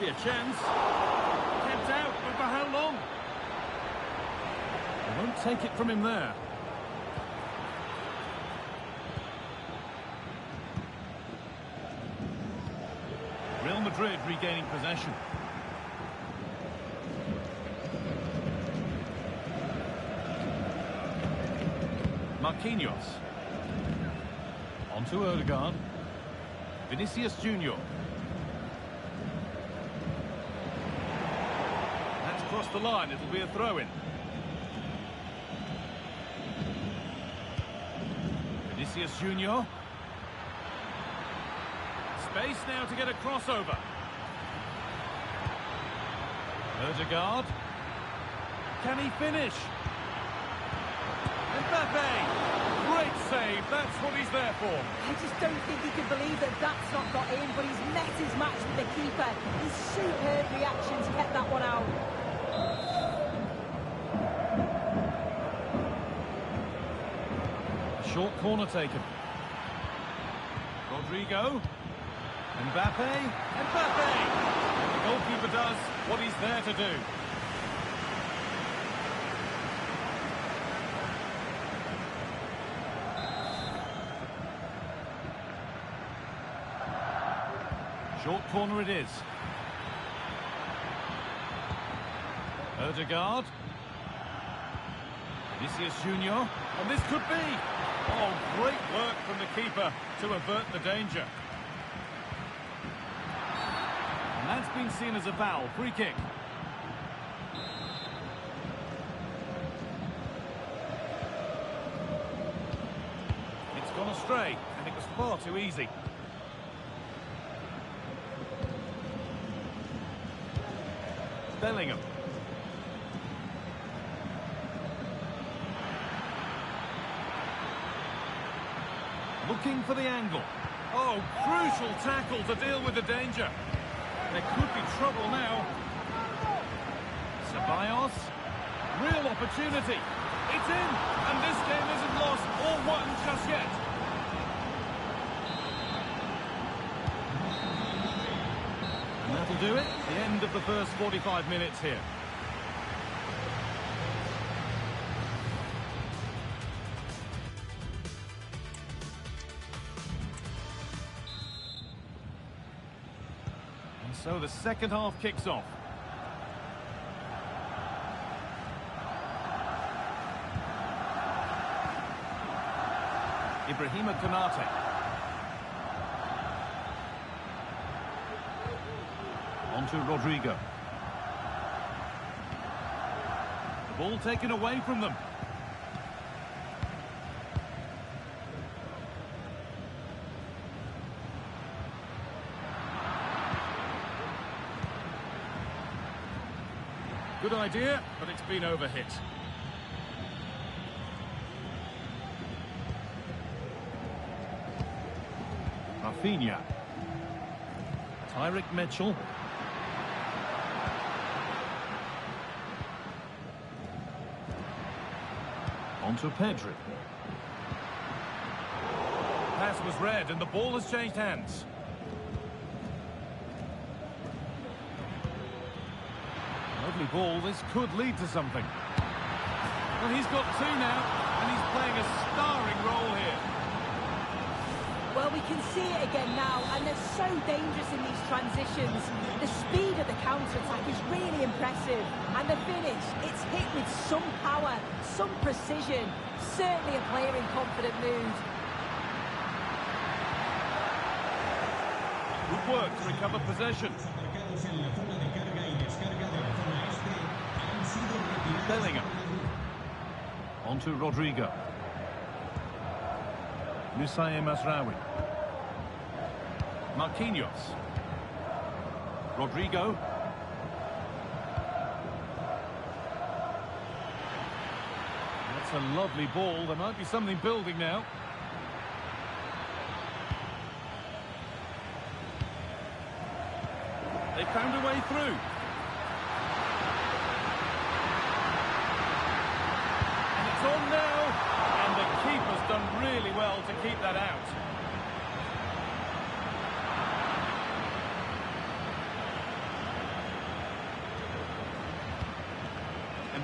be a chance. Kept out, but for how long? They won't take it from him there. Real Madrid regaining possession. Marquinhos. On to Odegaard. Vinicius Junior. That's crossed the line. It'll be a throw-in. Vinicius Junior. Space now to get a crossover. Odegaard. Can he finish? Mbappe! Great save, that's what he's there for. I just don't think he can believe that that's not got in, but he's met his match with the keeper. His superb reactions kept that one out. A short corner taken. Rodrigo. Mbappe. Mbappe! And the goalkeeper does what he's there to do. Short corner it is. Odegaard. Vinicius Junior. And this could be. Oh, great work from the keeper to avert the danger. And that's been seen as a foul. Free kick. It's gone astray, and it was far too easy. Bellingham. Looking for the angle. Oh, crucial tackle to deal with the danger. There could be trouble now. Ceballos. Real opportunity. It's in. And this game isn't lost or won just yet. And that'll do it. The end of the first 45 minutes here. And so the second half kicks off. Ibrahima Konate. On to Rodrigo. The ball taken away from them. Good idea, but it's been overhit. Rafinha. Tyrick Mitchell. On to Pedri. Pass was read and the ball has changed hands. Lovely ball, this could lead to something. Well, he's got two now, and he's playing a starring role here. Well, we can see it again now, and they're so dangerous in these transitions. The speed of the counter-attack is really impressive. And the finish, it's hit with some power, some precision. Certainly a player in confident mood. Good work to recover possession. Bellingham. On to Rodrigo. Nusayr Mazraoui. Marquinhos. Rodrigo. That's a lovely ball. There might be something building now. They found a way through. And it's on now. And the keeper's done really well to keep that out.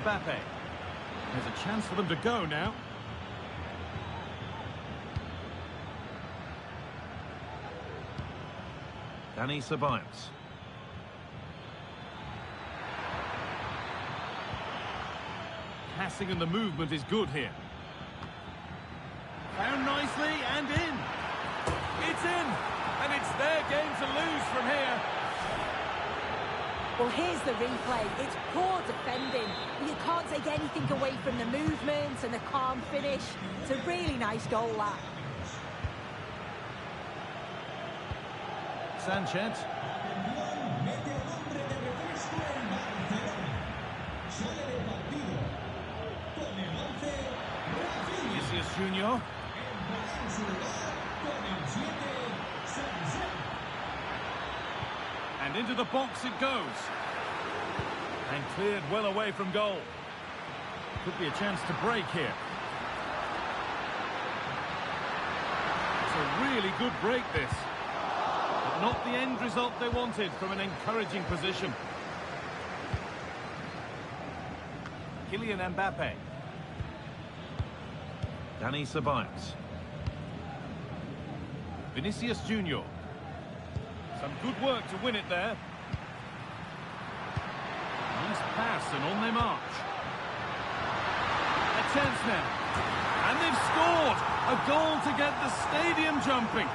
Mbappe. There's a chance for them to go now. Dani Ceballos. Passing and the movement is good here. Found nicely and in. It's in. And it's their game to lose from here. Well, here's the replay. It's poor defending. You can't take anything away from the movement and the calm finish. It's a really nice goal, that. Sanchez. Vinicius Junior. And into the box it goes. And cleared well away from goal. Could be a chance to break here. It's a really good break, this. But not the end result they wanted from an encouraging position. Kylian Mbappe. Dani Ceballos. Vinicius Junior. Some good work to win it there. Nice pass and on they march. A chance now. And they've scored! A goal to get the stadium jumping.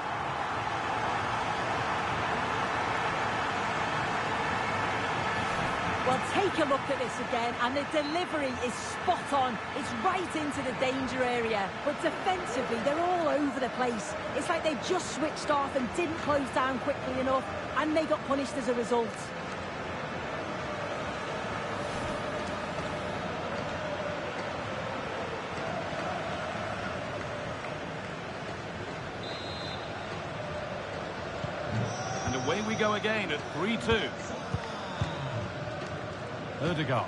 Well, take a look at this again, and the delivery is spot on. It's right into the danger area, but defensively, they're all over the place. It's like they just switched off and didn't close down quickly enough, and they got punished as a result. And away we go again at 3-2. Ødegaard.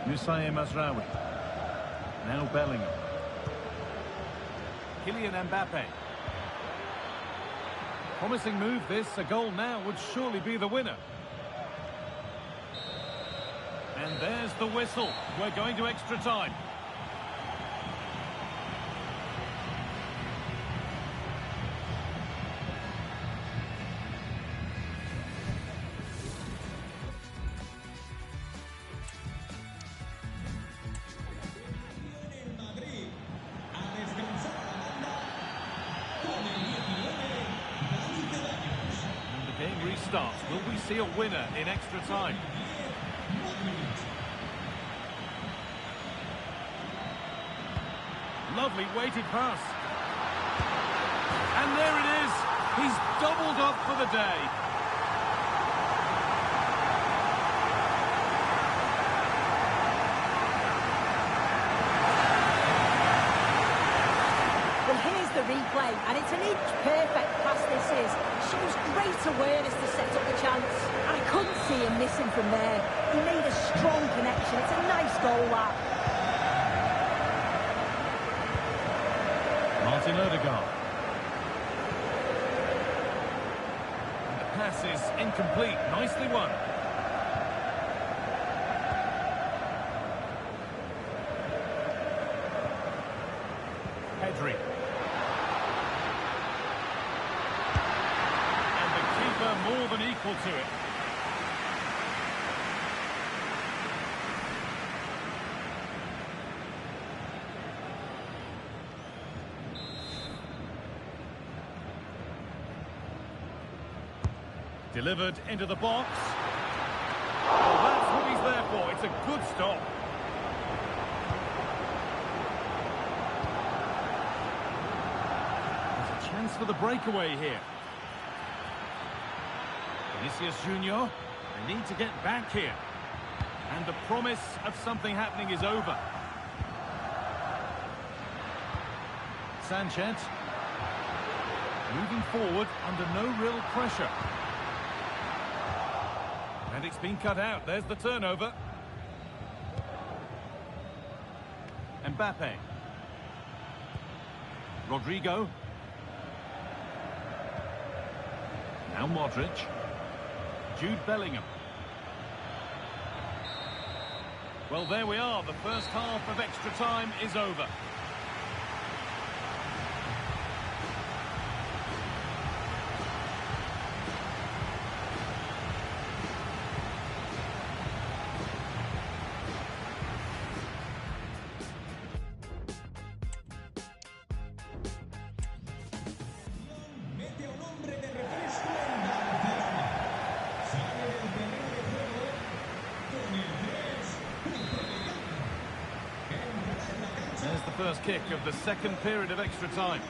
Musaye Mazraoui. Now Bellingham. Kylian Mbappe. Promising move this. A goal now would surely be the winner. And there's the whistle. We're going to extra time. Restarts. Will we see a winner in extra time? Lovely weighted pass. And there it is. He's doubled up for the day. Well, here's the replay, and it's an inch-perfect pass this is. Shows great awareness to set up the chance, and I couldn't see him missing from there. He made a strong connection. It's a nice goal, that. Martin Ødegaard. And the pass is incomplete. Nicely won. Pedri. More than equal to it. Delivered into the box. Well, that's what he's there for. It's a good stop. There's a chance for the breakaway here. Vinicius Junior, they need to get back here. And the promise of something happening is over. Sanchez. Moving forward under no real pressure. And it's been cut out. There's the turnover. Mbappe. Rodrigo. Now Modric. Jude Bellingham. Well, there we are. The first half of extra time is over. There's the first kick of the second period of extra time.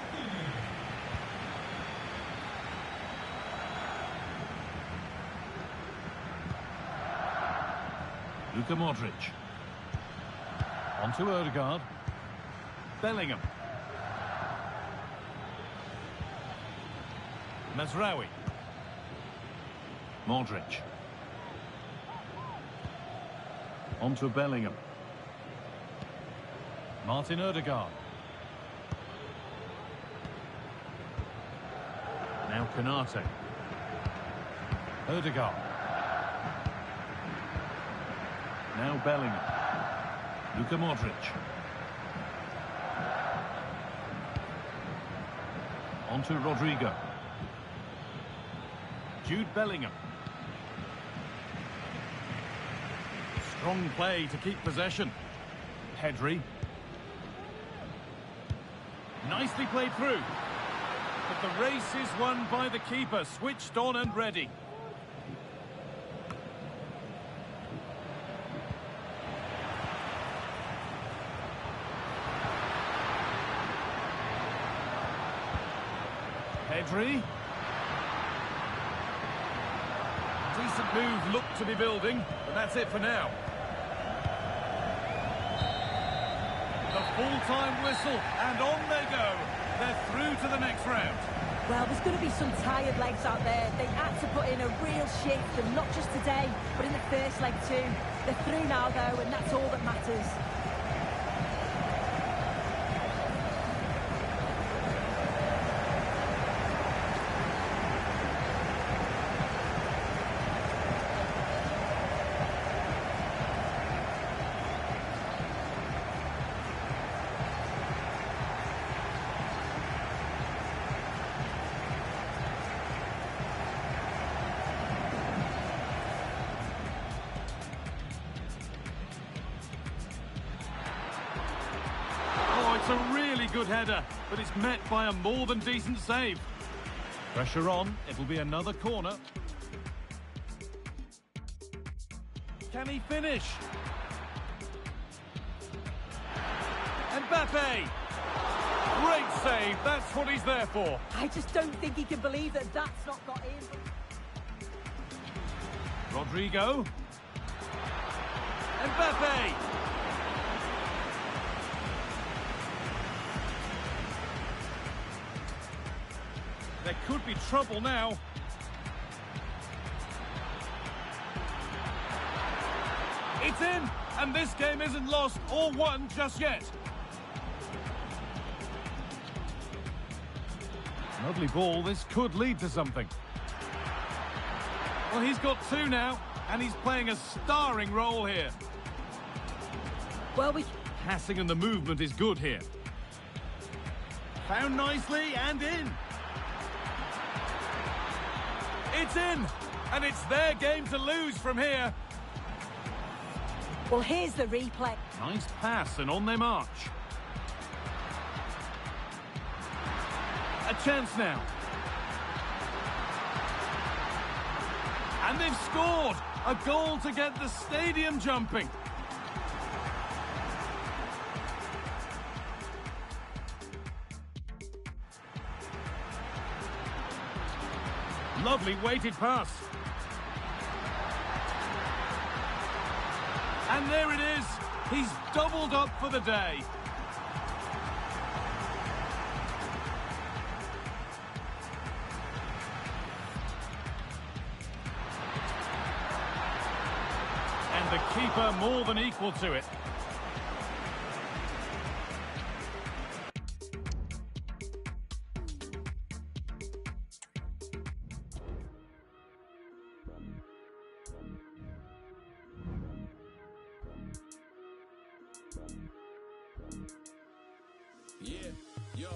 Luka Modric. On to Odegaard. Bellingham. Mazraoui. Modric. On to Bellingham. Martin Odegaard. Now Canate. Odegaard. Now Bellingham. Luka Modric. On to Rodrigo. Jude Bellingham. Strong play to keep possession. Pedri. Nicely played through. But the race is won by the keeper, switched on and ready. Pedri. Decent move looked to be building, but that's it for now. The full-time whistle, and on they go. They're through to the next round. Well, there's going to be some tired legs out there. They had to put in a real shift, and not just today, but in the first leg too. They're through now, though, and that's all that matters. It's a really good header, but it's met by a more than decent save. Pressure on, it'll be another corner. Can he finish? Mbappe! Great save, that's what he's there for. I just don't think he can believe that that's not got in. Rodrigo. Mbappe! There could be trouble now. It's in, and this game isn't lost or won just yet. Lovely ball, this could lead to something. Well, he's got two now, and he's playing a starring role here. Well, Passing and the movement is good here. Found nicely and in. It's in, and it's their game to lose from here. Well, here's the replay. Nice pass, and on they march. A chance now. And they've scored! A goal to get the stadium jumping. Lovely weighted pass. And there it is. He's doubled up for the day. And the keeper more than equal to it. Yeah, yo,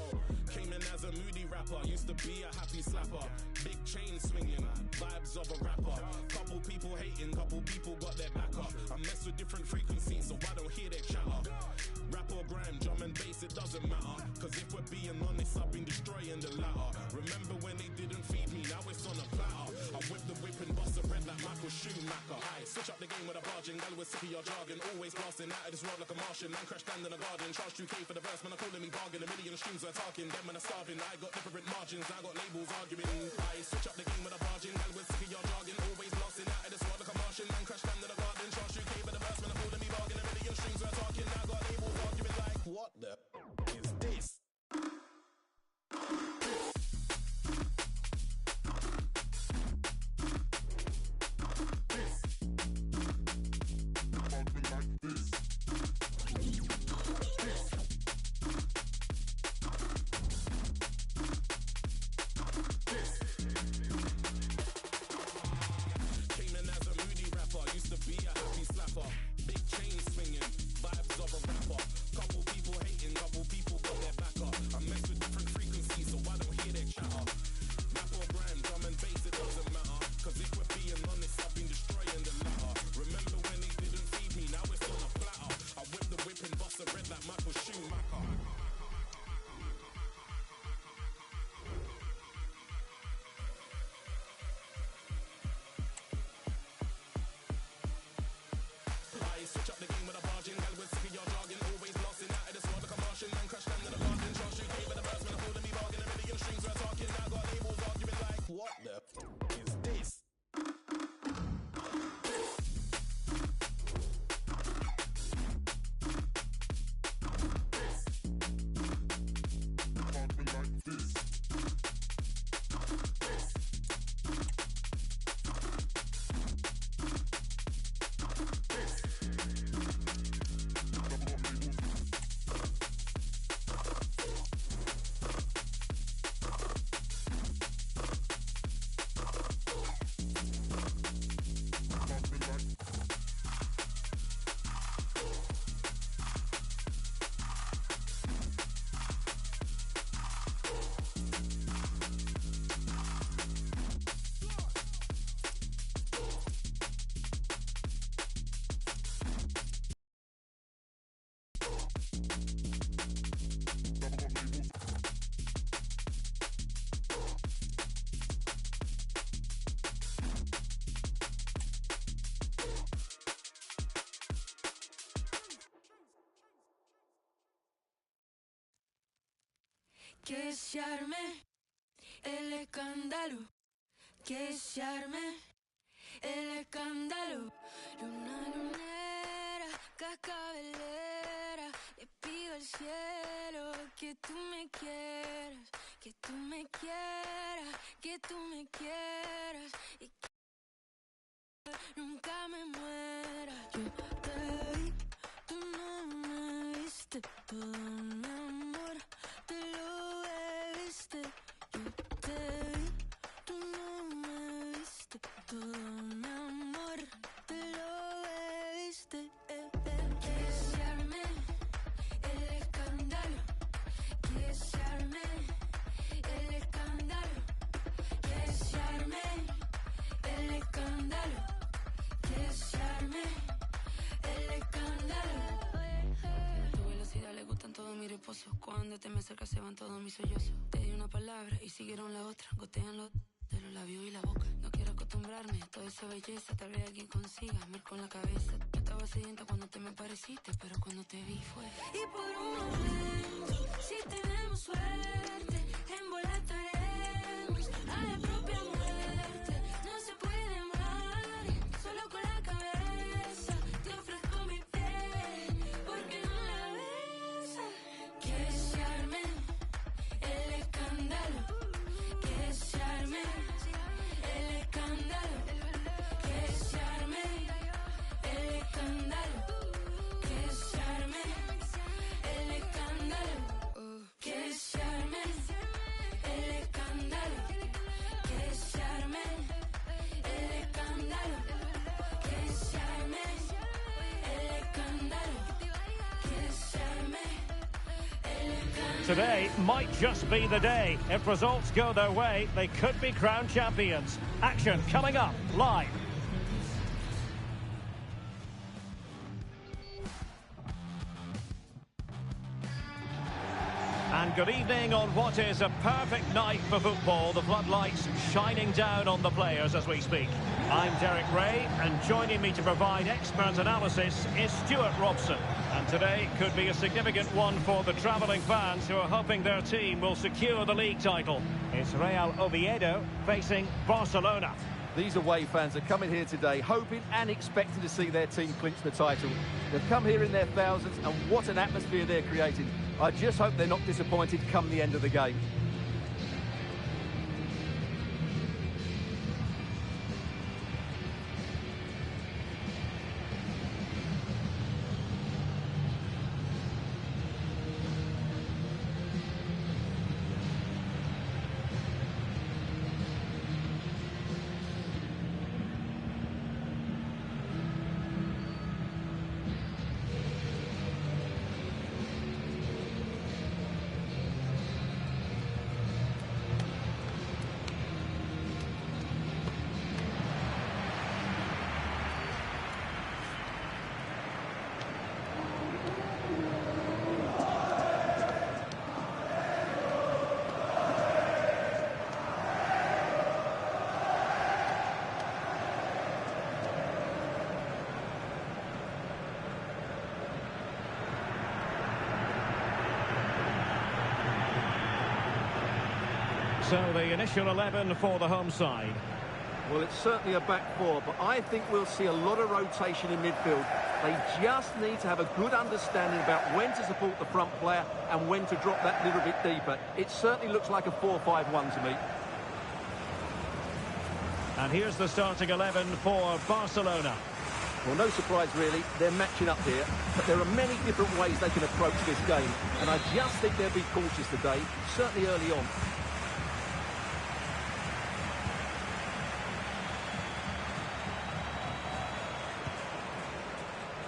came in as a moody rapper, used to be a happy slapper. Big chain swinging, vibes of a rapper. Couple people hating, couple people got their back up. I mess with different frequencies, so I don't hear their chatter. Rap or grime, drum and bass, it doesn't matter. Cause if we're being honest, I've been destroying the latter. Remember when they didn't feed me, now it's on a platter. I whip the whip and bust a red like Michael Schumacher. I switch up the game with a barging, gal with sick of your jargon. Always blasting out of this world like a Martian. Man crash down in the garden, charge 2K for the verse, man I calling me bargain. A million streams are talking, them when I'm starving. I got different margins, I got labels arguing. I switch up the game with a barging, gal with sick of your jargon. Always blasting out of this world like a Martian. Man crash down in the garden, charge 2K for the verse, man I calling me bargain. A million streams are talking, I got labels arguing like, what the is this? Switch up the game with a barging, gal with sick of your jargon. Always blasting out of this world like a Martian. Man crash down in the garden, charge 2K for the verse, man I'm holding me bargain. A million strings we're talking, now got labels arguing like, what the is this? Que se arme el escándalo, que se arme el escándalo. Luna lunera, cascabelera, le pido al cielo que tú me quieras, que tú me quieras, que tú me quieras y que nunca me muera. Yo te vi, tú no me viste, todo mi amor te lo bebiste. Yo te vi, tú no me viste, todo mi amor te lo bebiste. Que se arme el escándalo, que se arme el escándalo, que se arme el escándalo, que se arme el escándalo. Tu velocidad le gustan todos mis reposos. Cuando te me acercas se van todos mis sollozos. Te di una palabra y siguieron la otra. Gotean los de los labios y la boca. No quiero acostumbrarme a toda esa belleza. Tal vez alguien consiga ver con la cabeza. Yo estaba sedienta cuando te me pareciste, pero cuando te vi fue. Y por un momento, si tenemos suerte, embolataremos a la propia muerte. No se puede amar solo con la cabeza. Te ofrezco mi piel porque no la besas. Que se arme el escándalo, que se arme el escándalo, que se arme el escándalo, que se arme el escándalo. Today might just be the day. If results go their way, they could be crowned champions. Action coming up live. And good evening on what is a perfect night for football. The floodlights shining down on the players as we speak. I'm Derek Ray, and joining me to provide expert analysis is Stuart Robson. And today could be a significant one for the travelling fans who are hoping their team will secure the league title. It's Real Oviedo facing Barcelona. These away fans are coming here today hoping and expecting to see their team clinch the title. They've come here in their thousands, and what an atmosphere they're creating. I just hope they're not disappointed come the end of the game. So the initial 11 for the home side. Well, it's certainly a back four, but I think we'll see a lot of rotation in midfield. They just need to have a good understanding about when to support the front player and when to drop that little bit deeper. It certainly looks like a 4-5-1 to me. And here's the starting 11 for Barcelona. Well, no surprise really, they're matching up here, but there are many different ways they can approach this game, and I just think they'll be cautious today, certainly early on.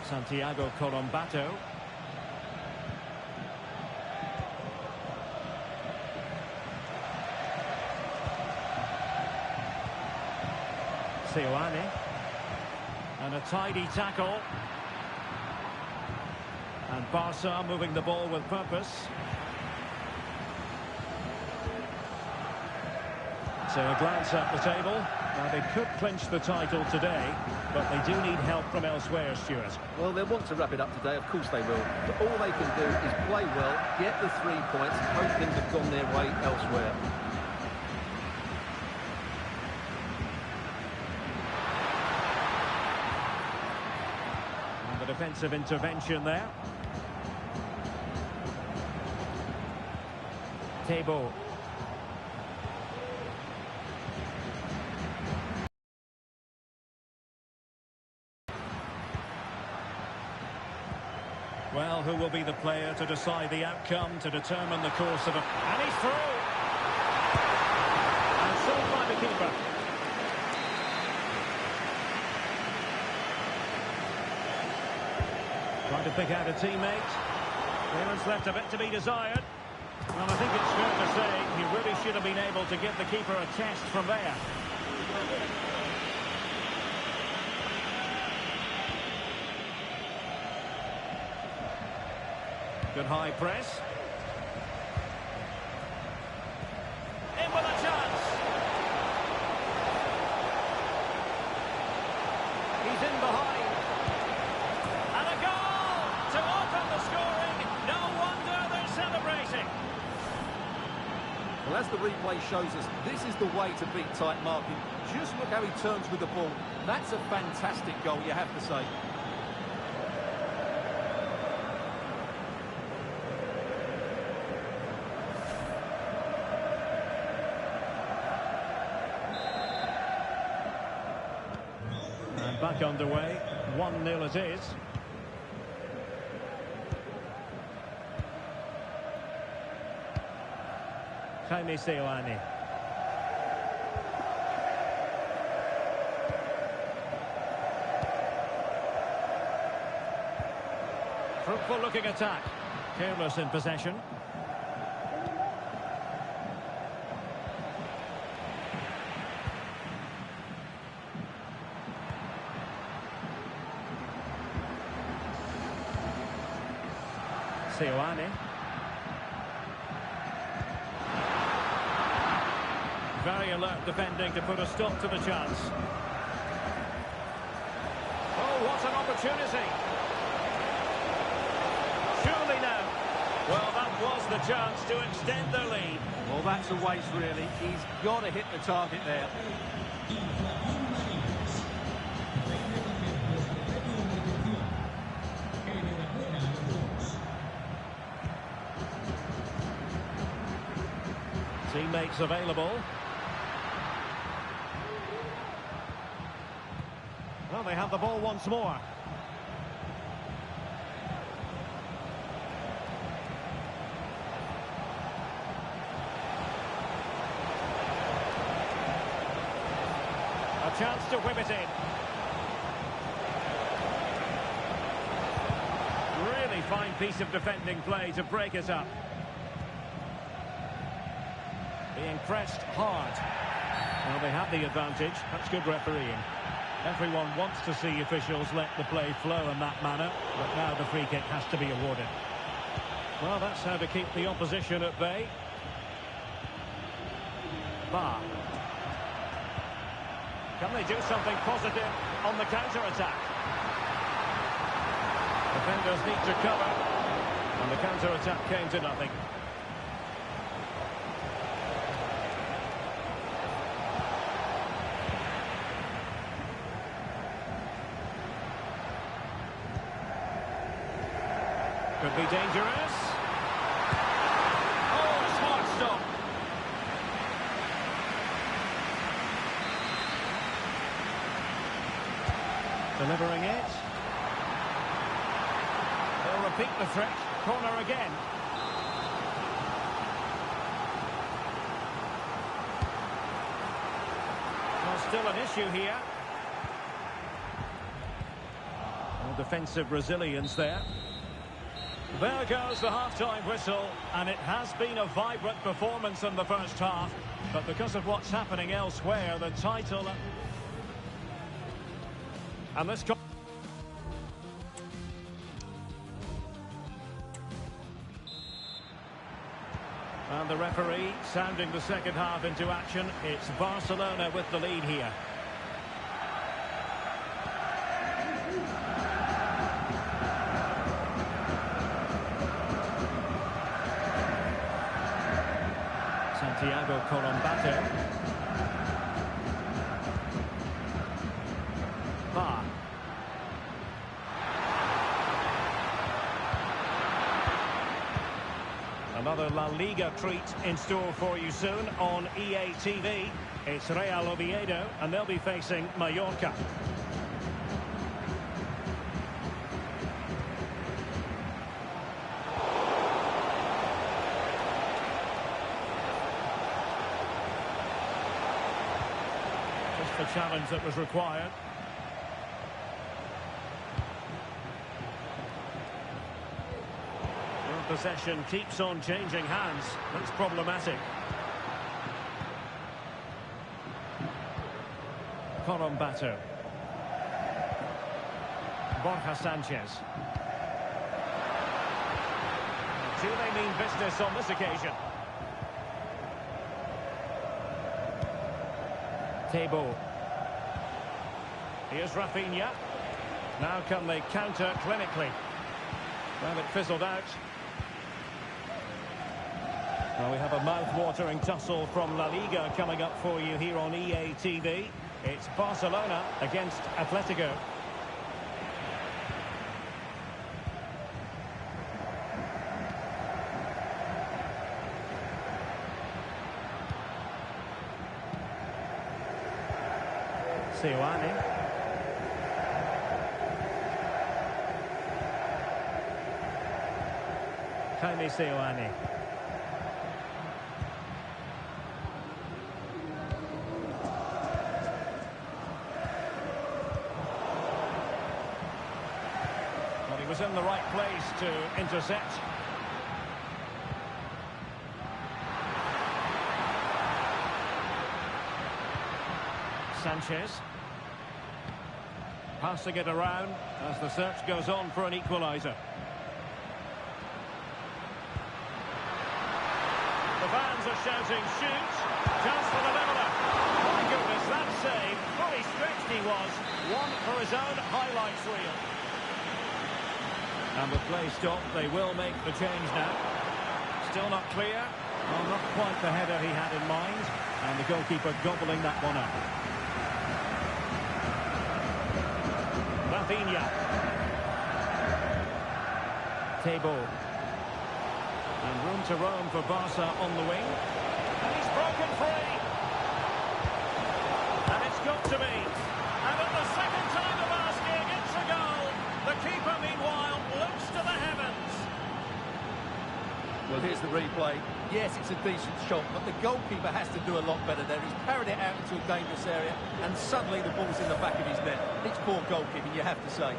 Santiago Colombato. Seoane. And a tidy tackle. And Barca moving the ball with purpose. So a glance at the table. Now they could clinch the title today, but they do need help from elsewhere, Stuart. Well, they'll want to wrap it up today, of course they will. But all they can do is play well, get the 3 points, hope things have gone their way elsewhere. And the defensive intervention there. Tebo. Well, who will be the player to decide the outcome, to determine the course of a... And he's through! And saved by the keeper. Trying to pick out a teammate. Clearance left a bit to be desired. Well, I think it's fair to say he really should have been able to give the keeper a test from there. Good high press. In with a chance. He's in behind. And a goal to open the scoring. No wonder they're celebrating. Well, as the replay shows us, this is the way to beat tight marking. Just look how he turns with the ball. That's a fantastic goal, you have to say. Back underway, 1-0 it is. Jaime Seoane. Fruitful looking attack. Careless in possession. Seoane. Very alert defending to put a stop to the chance. Oh, what an opportunity. Surely now. Well, that was the chance to extend their lead. Well, that's a waste, really. He's got to hit the target there. Teammates available. Well, they have the ball once more. A chance to whip it in. Really fine piece of defending play to break it up. Being pressed hard. Well, they have the advantage. That's good refereeing. Everyone wants to see officials let the play flow in that manner, but now the free kick has to be awarded. Well, that's how to keep the opposition at bay. Bar. Can they do something positive on the counter-attack? Defenders need to cover, and the counter-attack came to nothing. Could be dangerous. Oh, a smart stop. Delivering it. They'll repeat the threat. Corner again. Well, still an issue here. Well, defensive resilience there. There goes the half-time whistle, and it has been a vibrant performance in the first half, but because of what's happening elsewhere, the title... And this... And the referee sounding the second half into action. It's Barcelona with the lead here. Santiago Colombato. Bar. Another La Liga treat in store for you soon on EA TV. It's Real Oviedo, and they'll be facing Mallorca. The challenge that was required. Well, possession keeps on changing hands. That's problematic. Colombato. Borja Sanchez. Chile mean business on this occasion. Tebo. Here's Rafinha. Now can they counter clinically? Well, it fizzled out. Well, we have a mouth-watering tussle from La Liga coming up for you here on EA TV. It's Barcelona against Atletico. Seoane. Jaime Seoane. Well, he was in the right place to intercept. Sanchez. Passing it around as the search goes on for an equaliser. fans are shouting, shoot! Chance for the leveller. My goodness, that save. Fully stretched he was. One for his own highlights reel. And with play stopped, they will make the change now. Still not clear. Well, not quite the header he had in mind. And the goalkeeper gobbling that one up. Rafinha. Tebow. And room to roam for Barca on the wing. And he's broken free. And it's got to be. And at the second time of asking, it's a goal. The keeper, meanwhile, looks to the heavens. Well, here's the replay. Yes, it's a decent shot, but the goalkeeper has to do a lot better there. He's parried it out into a dangerous area, and suddenly the ball's in the back of his net. It's poor goalkeeping, you have to say.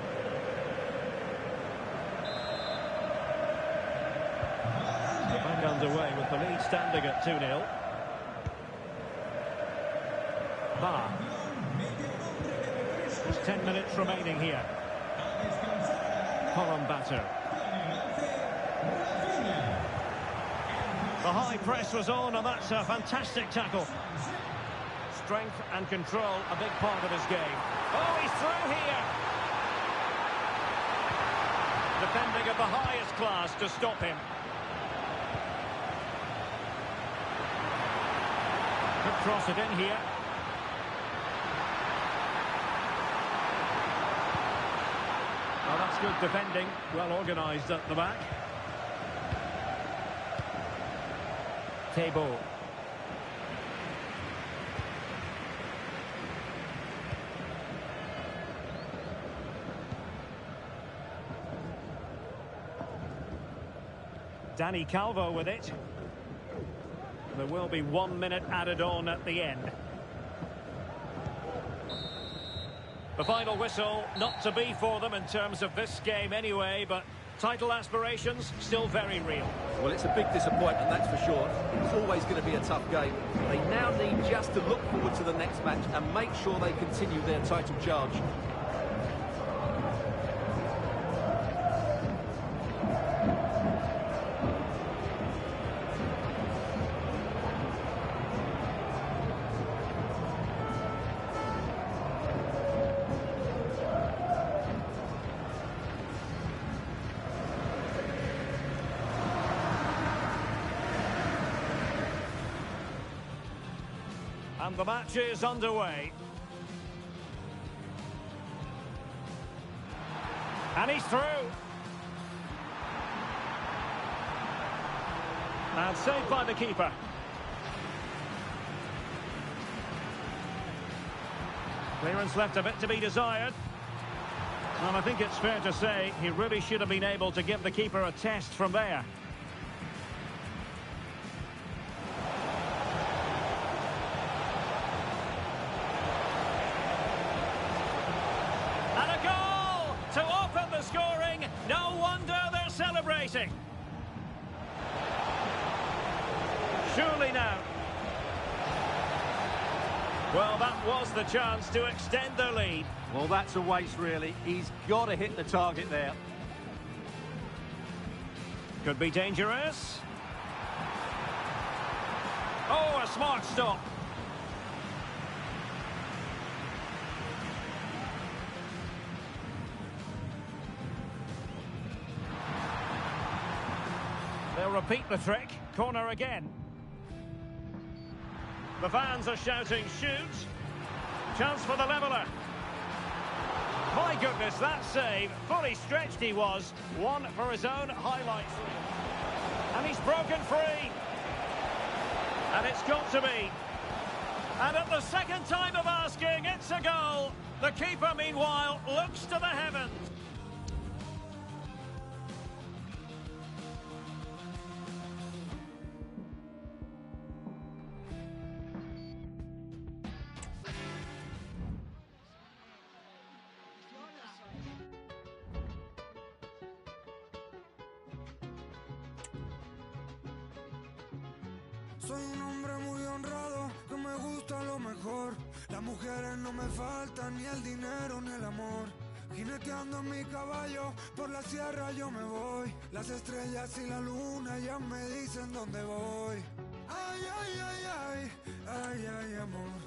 Back underway with the lead standing at 2-0. Bar. There's 10 minutes remaining here. Batter. The high press was on, and that's a fantastic tackle. Strength and control, a big part of his game. Oh, he's through here. Defending of the highest class to stop him. Could cross it in here. Well, that's good defending. Well organised at the back. Tebow. Dani Calvo with it. There will be 1 minute added on at the end. The final whistle, not to be for them in terms of this game anyway, but title aspirations still very real. Well, it's a big disappointment, that's for sure. It's always going to be a tough game. They now need just to look forward to the next match and make sure they continue their title charge. And the match is underway. And he's through. And saved by the keeper. Clearance left a bit to be desired. And I think it's fair to say he really should have been able to give the keeper a test from there. To open the scoring, no wonder they're celebrating. Surely now. Well, that was the chance to extend their lead. Well, that's a waste, really. He's got to hit the target there. Could be dangerous. Oh, a smart stop. They'll repeat the trick. Corner again. The fans are shouting, shoot. Chance for the leveller. My goodness, that save. Fully stretched he was. One for his own highlights. And he's broken free. And it's got to be. And at the second time of asking, it's a goal. The keeper, meanwhile, looks to the heavens. Soy un hombre muy honrado, que me gusta lo mejor. Las mujeres no me faltan, ni el dinero ni el amor. Jineteando en mi caballo, por la sierra yo me voy. Las estrellas y la luna ya me dicen dónde voy. Ay, ay, ay, ay, ay, ay, amor.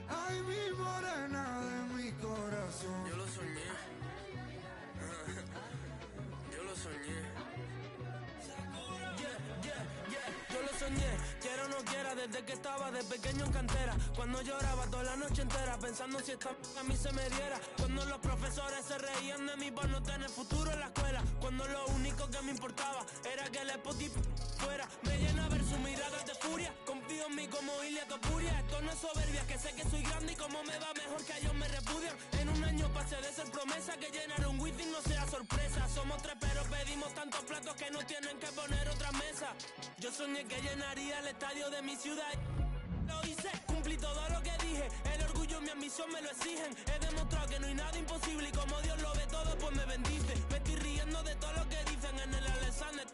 Ay, mi morena de mi corazón. Yo lo soñé. Yo lo soñé. Yo lo soñé, quiera o no quiera, desde que estaba de pequeño en cantera. Cuando lloraba toda la noche entera, pensando si esta a mí se me diera. Cuando los profesores se reían de mí por no tener futuro en la escuela. Cuando lo único que me importaba era que el Spotify fuera. Me llena ver sus miradas de furia, confío en mí como Ilia Topuria. Esto no es soberbia, que sé que soy grande y como me va mejor que ellos me repudian. En un año pasé de ser promesa que llenar un wifi no sea sorpresa. Somos tres pero pedimos tantos platos que no tienen que poner otra mesa. Yo soñé que llenaría el estadio de mi ciudad. Lo hice, cumplí todo lo que dije. El orgullo y mi ambición me lo exigen. He demostrado que no hay nada imposible y como Dios lo ve todo, pues me bendice. Me estoy riendo de todo lo que dicen en el Alexander.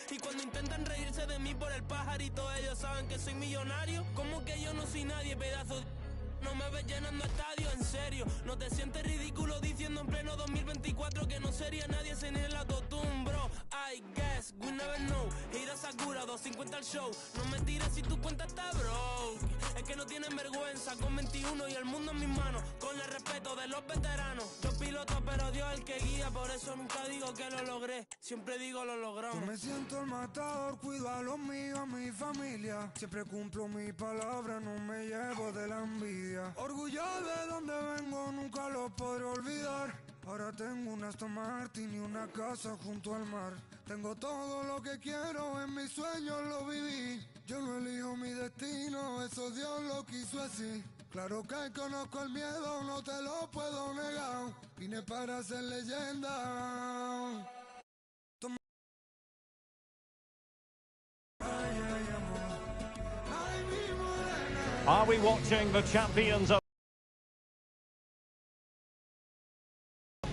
Y cuando intentan reírse de mí por el pajarito, ellos saben que soy millonario. Como que yo no soy nadie, pedazo de... No me ves llenando estadio, en serio. No te sientes ridículo diciendo en pleno 2024 que no sería nadie sin el autotune, bro. I guess, we never know. Ira Sakura, 250 al show. No me tires si tu cuenta está broke. Es que no tienen vergüenza con 21 y el mundo en mis manos. Con el respeto de los veteranos. Yo piloto pero Dios el que guía. Por eso nunca digo que lo logré. Siempre digo lo logramos. Yo me siento el matador, cuido a los míos, a mi familia. Siempre cumplo mi palabra, no me llevo de la envidia. Orgullo de donde vengo, nunca lo podré olvidar. Ahora tengo un Aston Martin y una casa junto al mar. Tengo todo lo que quiero, en mis sueños lo viví. Yo no elijo mi destino, eso Dios lo quiso así. Claro que conozco el miedo, no te lo puedo negar. Vine para ser leyenda. Ay, ay, amor. Ay, mi morena. Are we watching the champions of...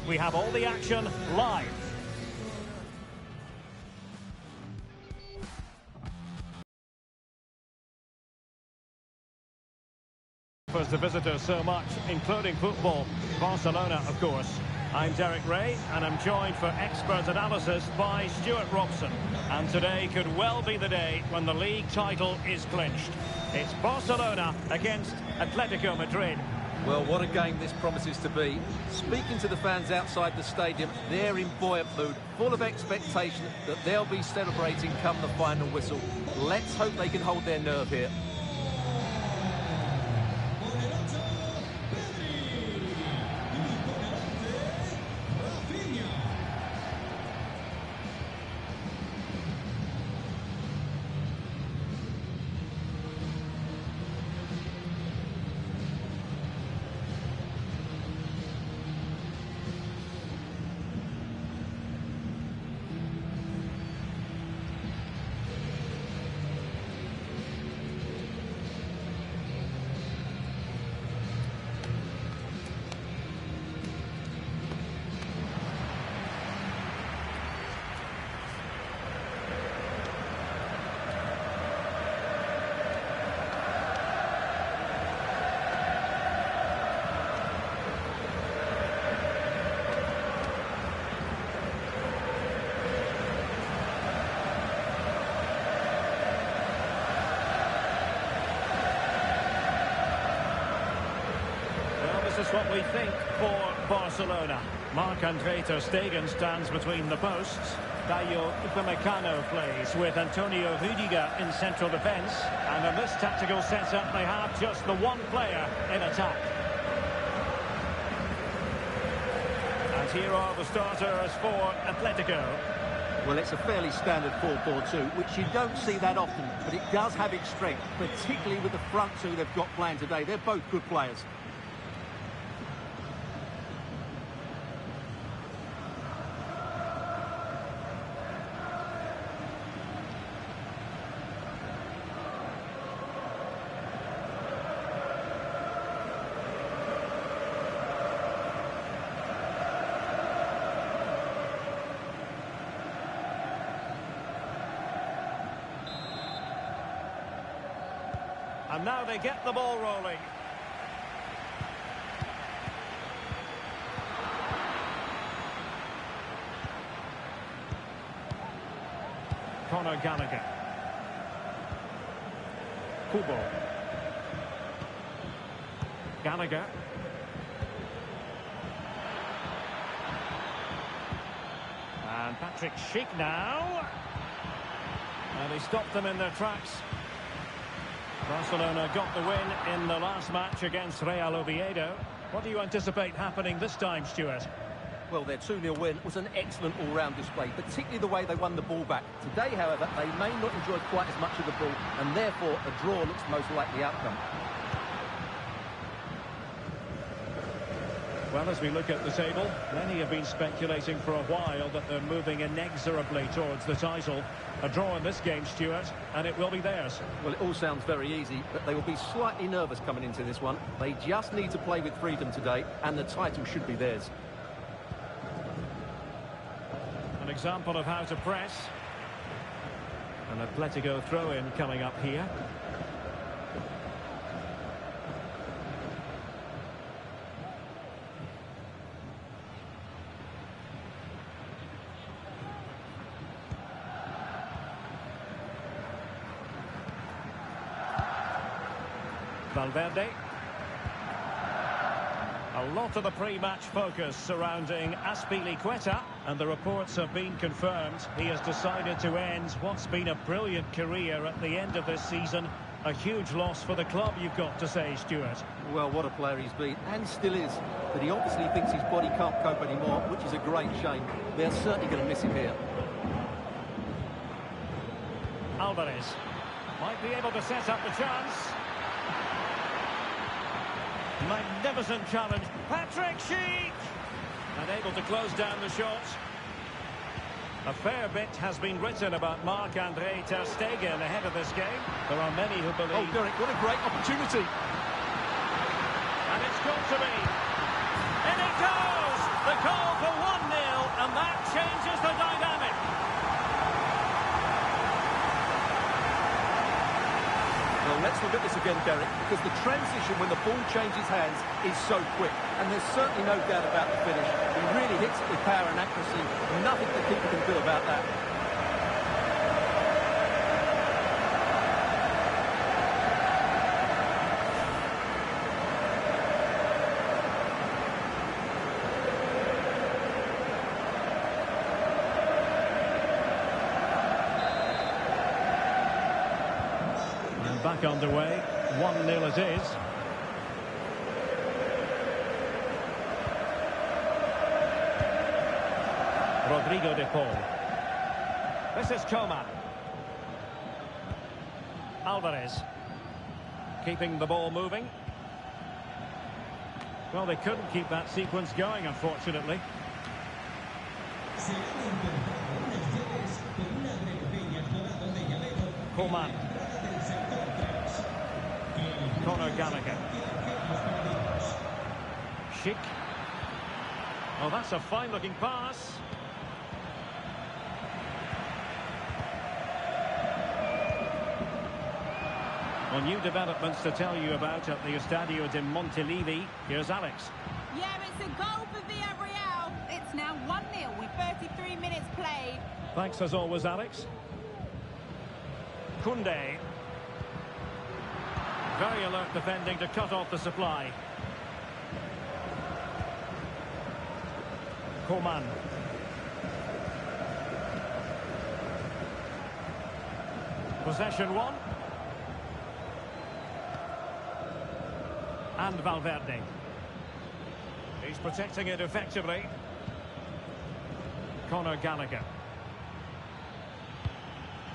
We have all the action live. Offers the visitors so much, including football. Barcelona, of course. I'm Derek Ray, and I'm joined for expert analysis by Stuart Robson. And today could well be the day when the league title is clinched. It's Barcelona against Atletico Madrid. Well, what a game this promises to be. Speaking to the fans outside the stadium, they're in buoyant mood, full of expectation that they'll be celebrating come the final whistle. Let's hope they can hold their nerve here. This is what we think for Barcelona. Marc-Andre ter Stegen stands between the posts. Dayo Upamecano plays with Antonio Rudiger in central defence. And in this tactical setup, they have just the one player in attack. And here are the starters for Atletico. Well, it's a fairly standard 4-4-2, which you don't see that often, but it does have its strength, particularly with the front two they've got playing today. They're both good players. And now they get the ball rolling. Conor Gallagher. Kubo. Gallagher. And Patrick Schick now. And he stopped them in their tracks. Barcelona got the win in the last match against Real Oviedo. What do you anticipate happening this time, Stuart? Well, their 2-0 win was an excellent all-round display, particularly the way they won the ball back. Today, however, they may not enjoy quite as much of the ball, and therefore a draw looks the most likely outcome. Well, as we look at the table, many have been speculating for a while that they're moving inexorably towards the title. A draw in this game, Stuart, and it will be theirs. Well, it all sounds very easy, but they will be slightly nervous coming into this one. They just need to play with freedom today, and the title should be theirs. An example of how to press. An Atletico throw-in coming up here. Valverde. A lot of the pre-match focus surrounding Azpilicueta, and the reports have been confirmed. He has decided to end what's been a brilliant career at the end of this season. A huge loss for the club, you've got to say, Stuart. Well, what a player he's been, and still is. But he obviously thinks his body can't cope anymore, which is a great shame. They're certainly going to miss him here. Alvarez might be able to set up the chance. Magnificent challenge. Patrick Schick! And able to close down the shot. A fair bit has been written about Marc-Andre ter Stegen ahead of this game. There are many who believe... Oh, Derek, what a great opportunity. And it's got to be. In it goes! The goal for 1-0, and that changes the dynamic. Well, let's look at this again, Derek, because the transition when the ball changes hands is so quick, and there's certainly no doubt about the finish. He really hits it with power and accuracy. Nothing the keeper can do about that. Back underway, 1-0 it is. Rodrigo de Paul. This is Coman. Alvarez. Keeping the ball moving. Well, they couldn't keep that sequence going, unfortunately. Coman. Conor Gallagher. Schick. Oh, that's a fine-looking pass. Well, new developments to tell you about at the Estadio de Montilivi. Here's Alex. Yeah, it's a goal for Villarreal. It's now 1-0 with 33 minutes played. Thanks as always, Alex. Koundé. Very alert defending to cut off the supply. Coman. Possession one. And Valverde. He's protecting it effectively. Conor Gallagher.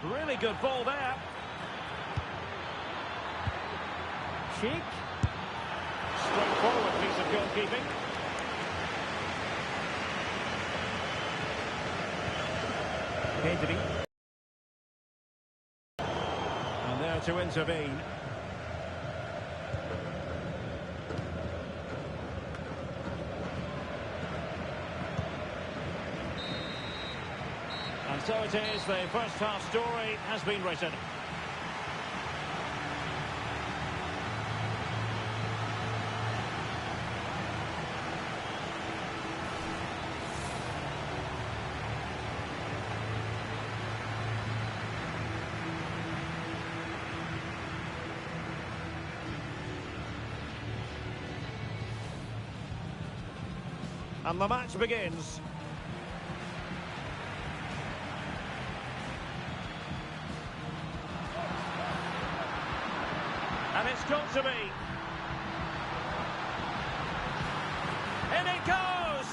Really good ball there. Schick. Straightforward piece of goalkeeping. Pedri. And there to intervene. And so it is, the first half story has been written. And the match begins. And it's got to be. In it goes!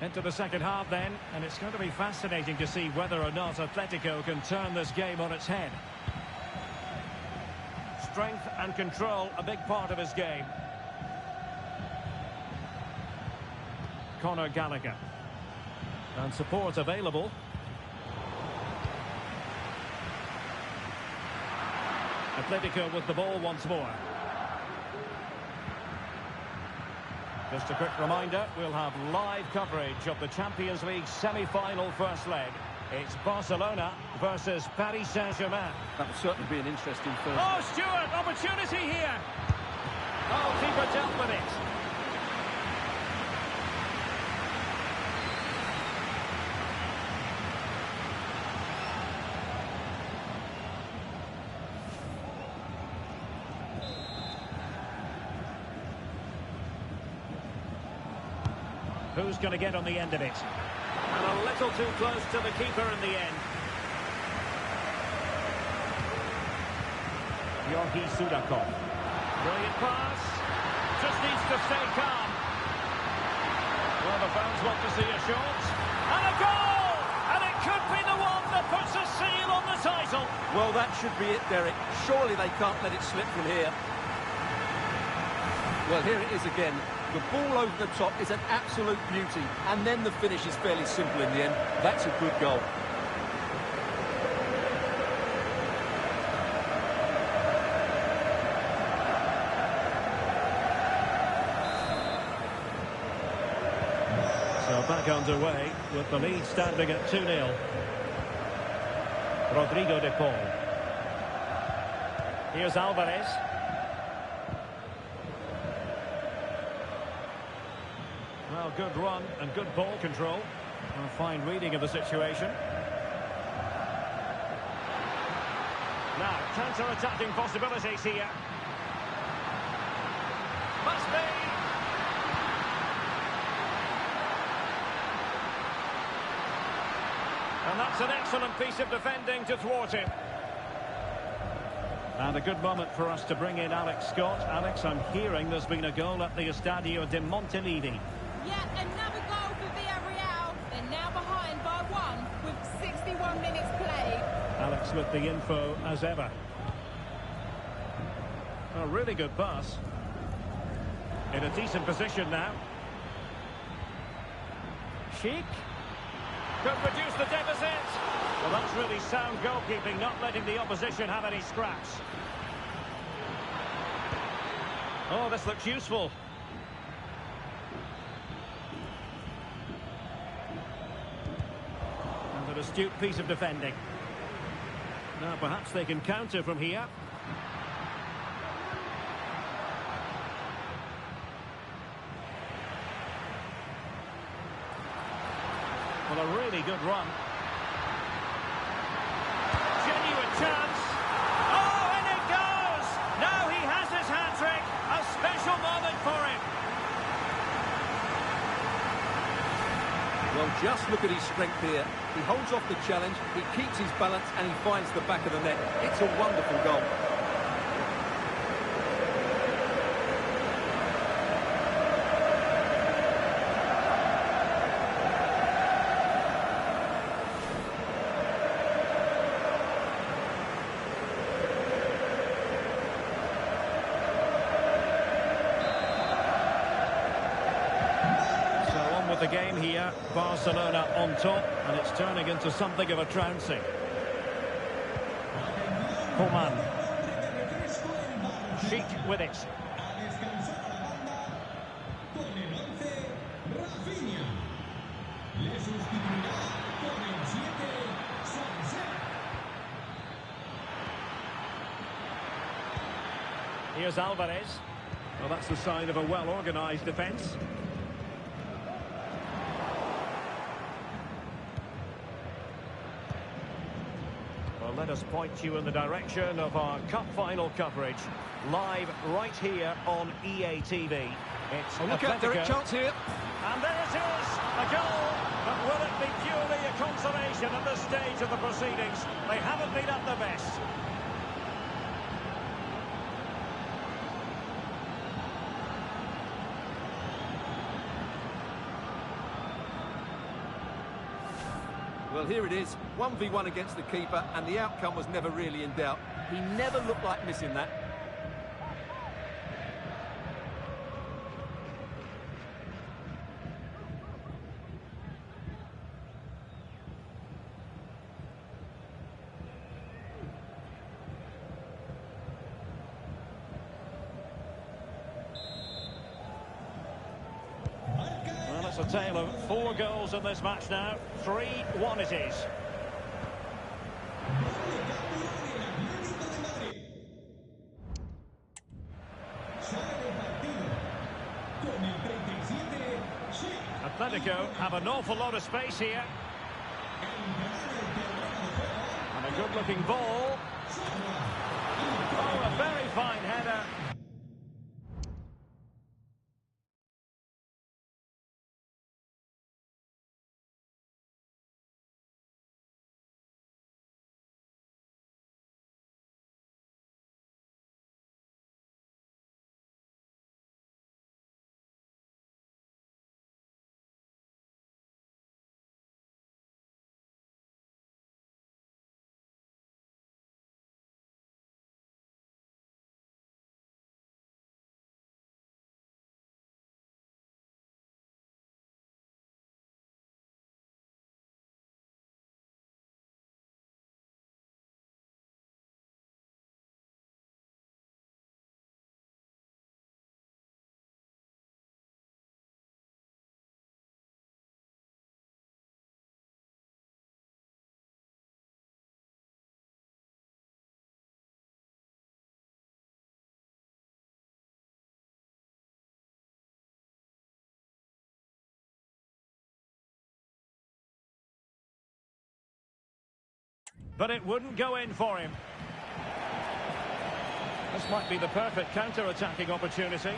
Into the second half then, and it's going to be fascinating to see whether or not Atletico can turn this game on its head. Strength and control, a big part of his game. Conor Gallagher. And support available. Atletico with the ball once more. Just a quick reminder, we'll have live coverage of the Champions League semi-final first leg. It's Barcelona versus Paris Saint-Germain. That will certainly be an interesting first. Oh, Stewart, opportunity here. Oh, keeper dealt with it. Who's going to get on the end of it? And a little too close to the keeper in the end. Georgi Sudakov. Brilliant pass. Just needs to stay calm. Well, the fans want to see a shot. And a goal! And it could be the one that puts a seal on the title. Well, that should be it, Derek. Surely they can't let it slip from here. Well, here it is again. The ball over the top is an absolute beauty. And then the finish is fairly simple in the end. That's a good goal. So back underway with the lead standing at 2-0. Rodrigo de Paul. Here's Alvarez. Well, good run and good ball control. A fine reading of the situation. Now, counter-attacking possibilities here. Must be. And that's an excellent piece of defending to thwart him. And a good moment for us to bring in Alex Scott. Alex, I'm hearing there's been a goal at the Estadio de Montilivi. Yet another goal for Villarreal. They're now behind by 1 with 61 minutes played. Alex with the info as ever. A really good pass. In a decent position now. Sheik. Could reduce the deficit. Well, that's really sound goalkeeping, not letting the opposition have any scraps. Oh, this looks useful. And an astute piece of defending. Now, perhaps they can counter from here. Well, a really good run. Genuine chance. Oh, and it goes! Now he has his hat-trick. A special moment for him. Well, just look at his strength here. He holds off the challenge, he keeps his balance, and he finds the back of the net. It's a wonderful goal. The game here, Barcelona on top, and it's turning into something of a trouncing. Coman. Sheik with it. Here's Alvarez. Well, that's the sign of a well-organised defence. Well, let us point you in the direction of our cup final coverage, live right here on EA TV. It's look at Derek, chance here. And there it is, a goal. But will it be purely a consolation at this stage of the proceedings? They haven't been at their best. Well, here it is, 1v1 against the keeper, and the outcome was never really in doubt. He never looked like missing that. It's a tale of 4 goals in this match now. 3-1 it is. Atletico have an awful lot of space here. And a good-looking ball. Oh, a very fine header. But it wouldn't go in for him. This might be the perfect counter-attacking opportunity.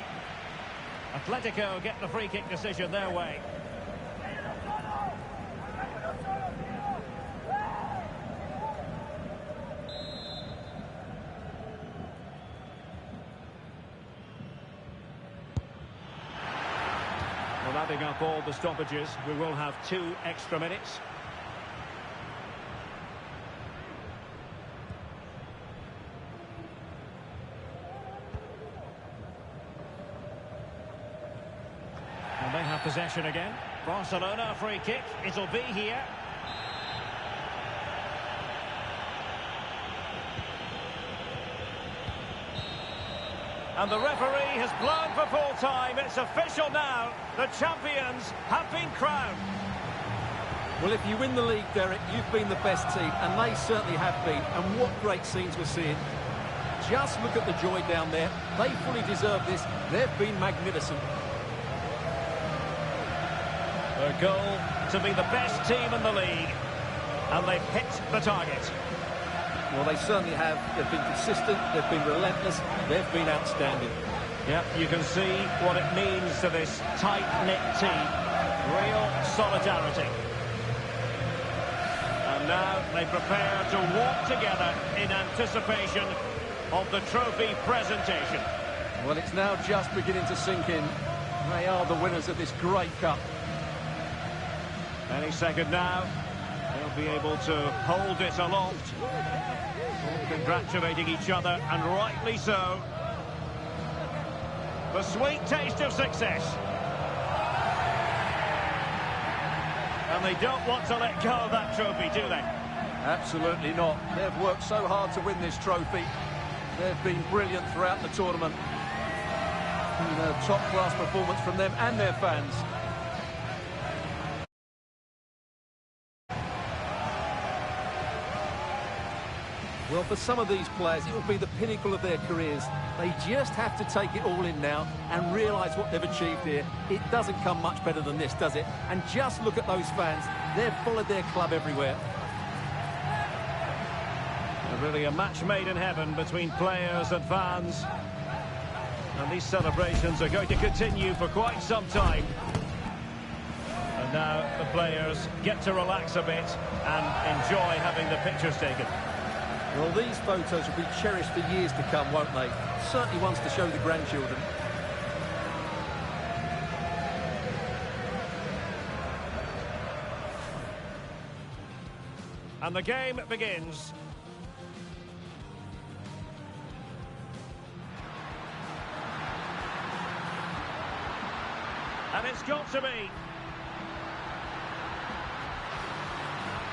Atletico get the free-kick decision their way. Well, adding up all the stoppages, we will have 2 extra minutes. And they have possession again. Barcelona, free kick. It'll be here. And the referee has blown for full time. It's official now. The champions have been crowned. Well, if you win the league, Derek, you've been the best team, and they certainly have been. And what great scenes we're seeing. Just look at the joy down there. They fully deserve this. They've been magnificent. Their goal to be the best team in the league, and they've hit the target. Well, they certainly have. They've been consistent, they've been relentless, they've been outstanding. Yep, you can see what it means to this tight-knit team. Real solidarity. And now they prepare to walk together in anticipation of the trophy presentation. Well, it's now just beginning to sink in. They are the winners of this great cup. Any second now, they'll be able to hold it aloft. All congratulating each other, and rightly so. The sweet taste of success. And they don't want to let go of that trophy, do they? Absolutely not. They've worked so hard to win this trophy. They've been brilliant throughout the tournament. And a top-class performance from them and their fans. Well, for some of these players, it will be the pinnacle of their careers. They just have to take it all in now and realise what they've achieved here. It doesn't come much better than this, does it? And just look at those fans. They've followed their club everywhere. Really a match made in heaven between players and fans. And these celebrations are going to continue for quite some time. And now the players get to relax a bit and enjoy having the pictures taken. Well, these photos will be cherished for years to come, won't they? Certainly ones to show the grandchildren. And the game begins. And it's got to be.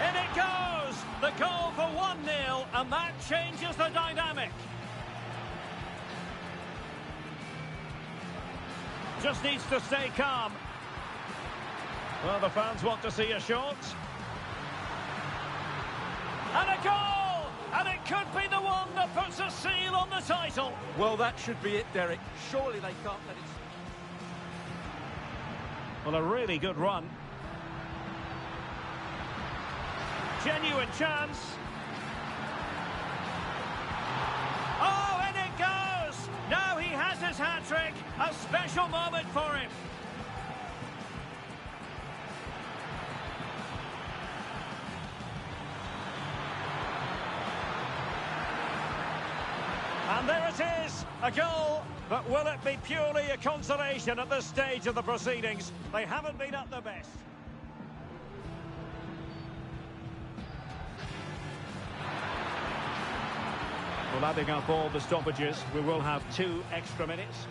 In it goes! The goal for 1-0, and that changes the dynamic. Just needs to stay calm. Well, the fans want to see a shot. And a goal! And it could be the one that puts a seal on the title. Well, that should be it, Derek. Surely they can't let it... Well, a really good run. Genuine chance. Oh, and it goes! Now he has his hat-trick. A special moment for him. And there it is, a goal. But will it be purely a consolation at this stage of the proceedings? They haven't been at their best. Well, adding up all the stoppages, we will have 2 extra minutes.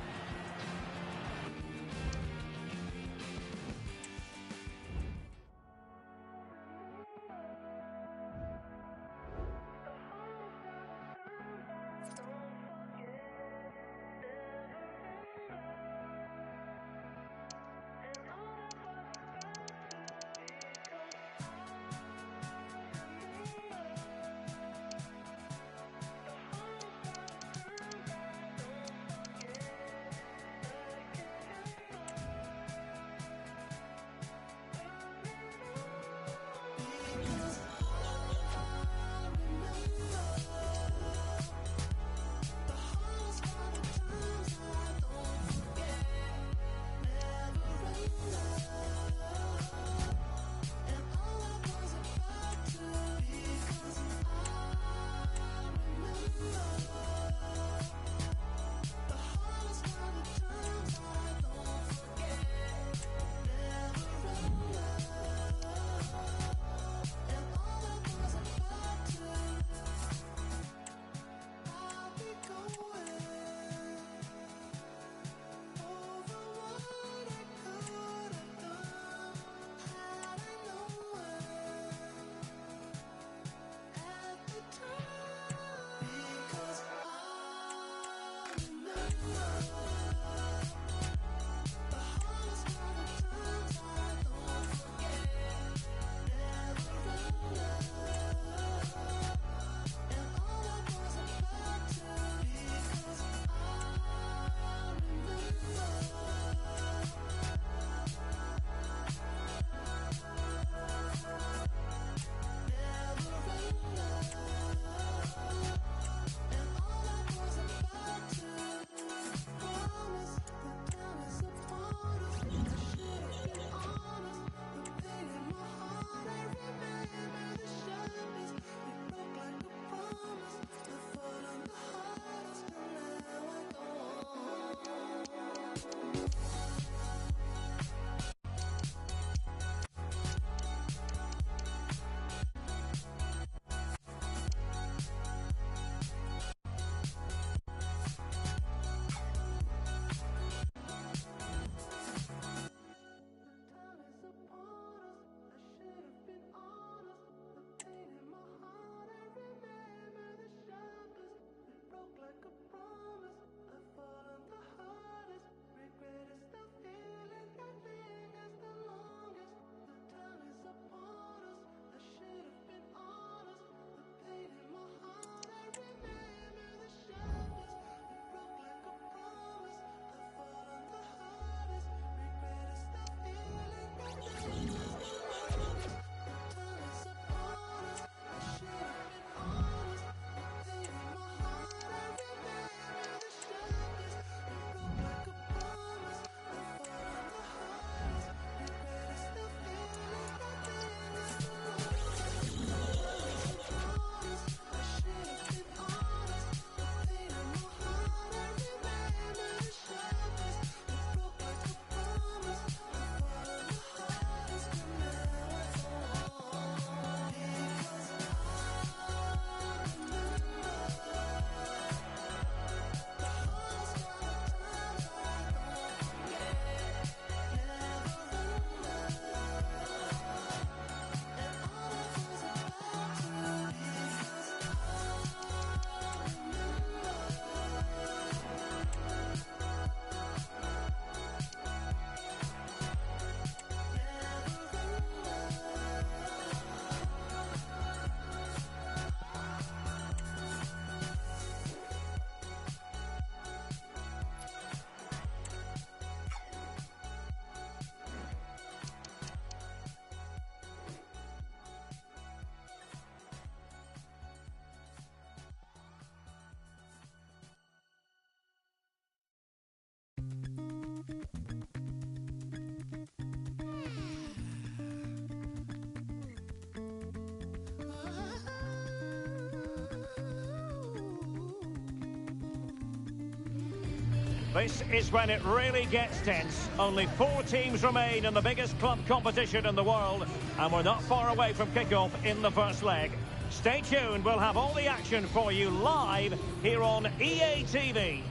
This is when it really gets tense. Only 4 teams remain in the biggest club competition in the world, and we're not far away from kickoff in the first leg. Stay tuned, we'll have all the action for you live here on EA TV.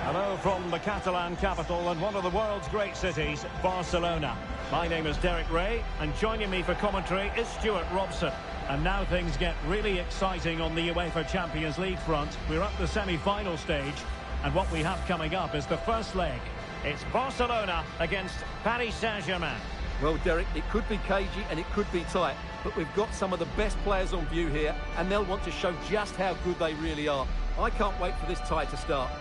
Hello from the Catalan capital and one of the world's great cities, Barcelona. My name is Derek Ray, and joining me for commentary is Stuart Robson. And now things get really exciting on the UEFA Champions League front. We're at the semi-final stage, and what we have coming up is the first leg. It's Barcelona against Paris Saint-Germain. Well, Derek, it could be cagey and it could be tight, but we've got some of the best players on view here, and they'll want to show just how good they really are. I can't wait for this tie to start.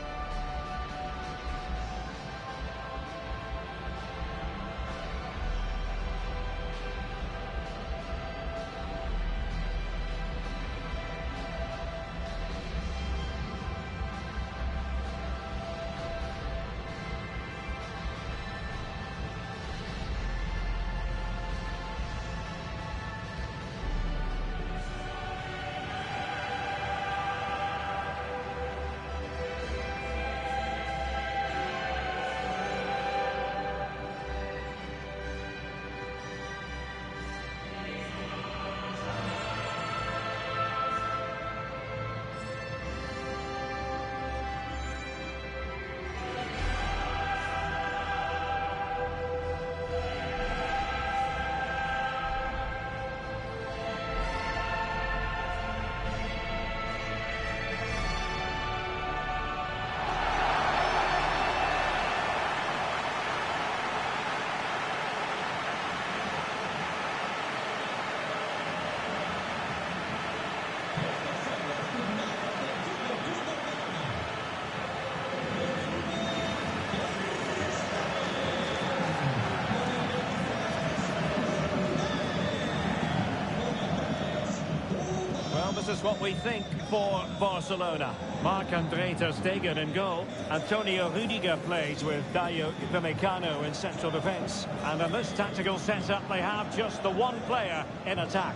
This is what we think for Barcelona. Marc-André ter Stegen in goal. Antonio Rudiger plays with Dayo Upamecano in central defence. And in this tactical setup, they have just the one player in attack.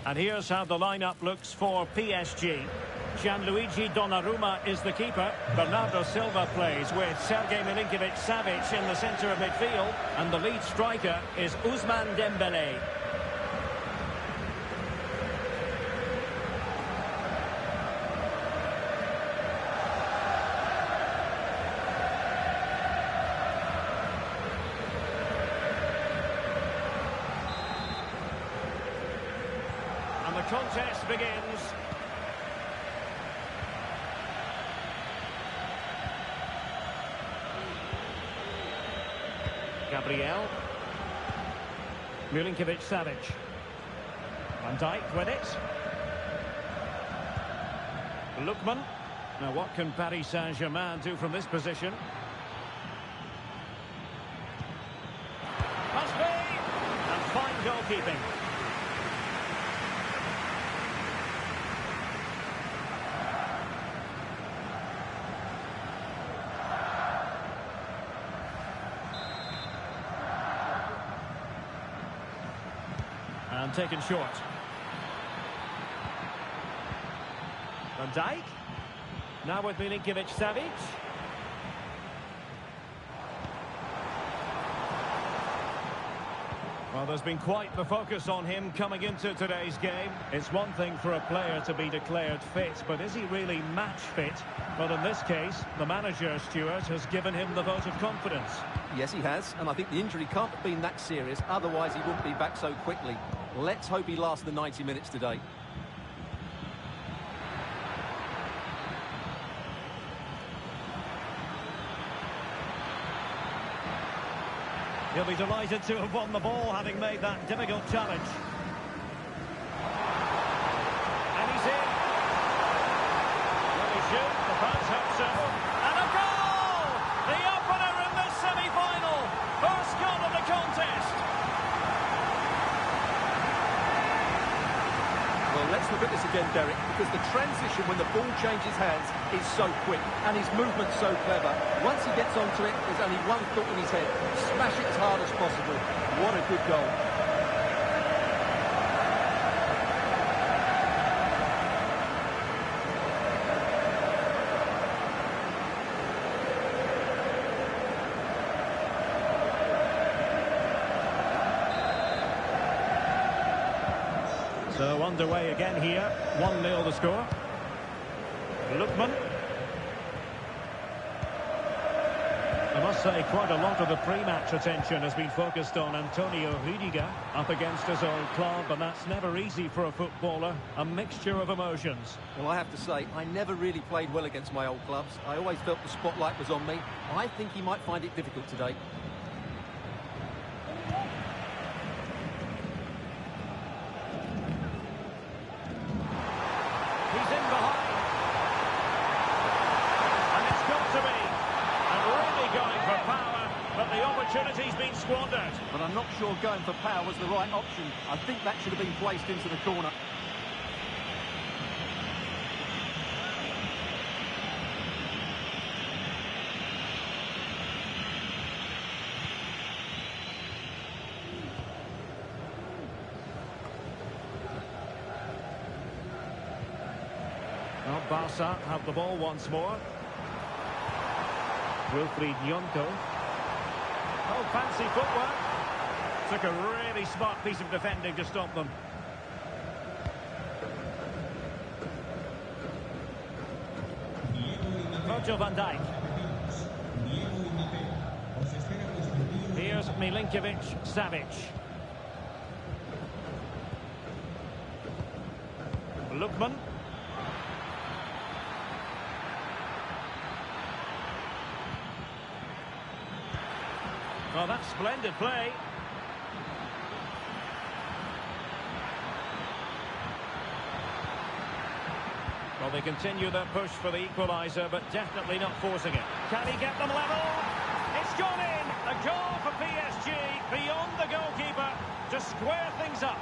And here's how the lineup looks for PSG. Gianluigi Donnarumma is the keeper. Bernardo Silva plays with Sergej Milinkovic-Savic in the centre of midfield. And the lead striker is Ousmane Dembélé. And the contest begins. Gabriel. Milinkovic-Savic. Van Dijk with it. Lookman. Now what can Paris Saint-Germain do from this position? Must be! And fine goalkeeping. And taken short. Van Dijk. Now with Milinkovic-Savic. Well, there's been quite the focus on him coming into today's game. It's one thing for a player to be declared fit, but is he really match fit? Well, in this case, the manager, Stuart, has given him the vote of confidence. Yes, he has, and I think the injury can't have been that serious, otherwise he wouldn't be back so quickly. Let's hope he lasts the 90 minutes today. He'll be delighted to have won the ball, having made that difficult challenge. And he's in. Will he shoot? The fans hope so. And a goal! The opener in this semi-final. First goal of the contest. Well, let's Let's look at this again, Derek, because the transition when the ball changes hands is so quick and his movement's so clever. Once he gets onto it, there's only one thought in his head: smash it as hard as possible. What a good goal. So underway again here, 1-0 the score. Lookman. I must say quite a lot of the pre-match attention has been focused on Antonio Rüdiger up against his old club, and that's never easy for a footballer, a mixture of emotions. Well, I have to say, I never really played well against my old clubs. I always felt the spotlight was on me. I think he might find it difficult today. Opportunity's been squandered. But I'm not sure going for power was the right option. I think that should have been placed into the corner. Well, Barca have the ball once more. Wilfried Nyonto. Oh, fancy footwork. Took a really smart piece of defending to stop them. Virgil van Dijk. Here's Milinkovic-Savic. Lookman. Oh, that's splendid play. Well, they continue their push for the equaliser, but definitely not forcing it. Can he get them level? It's gone in! A goal for PSG, beyond the goalkeeper, to square things up.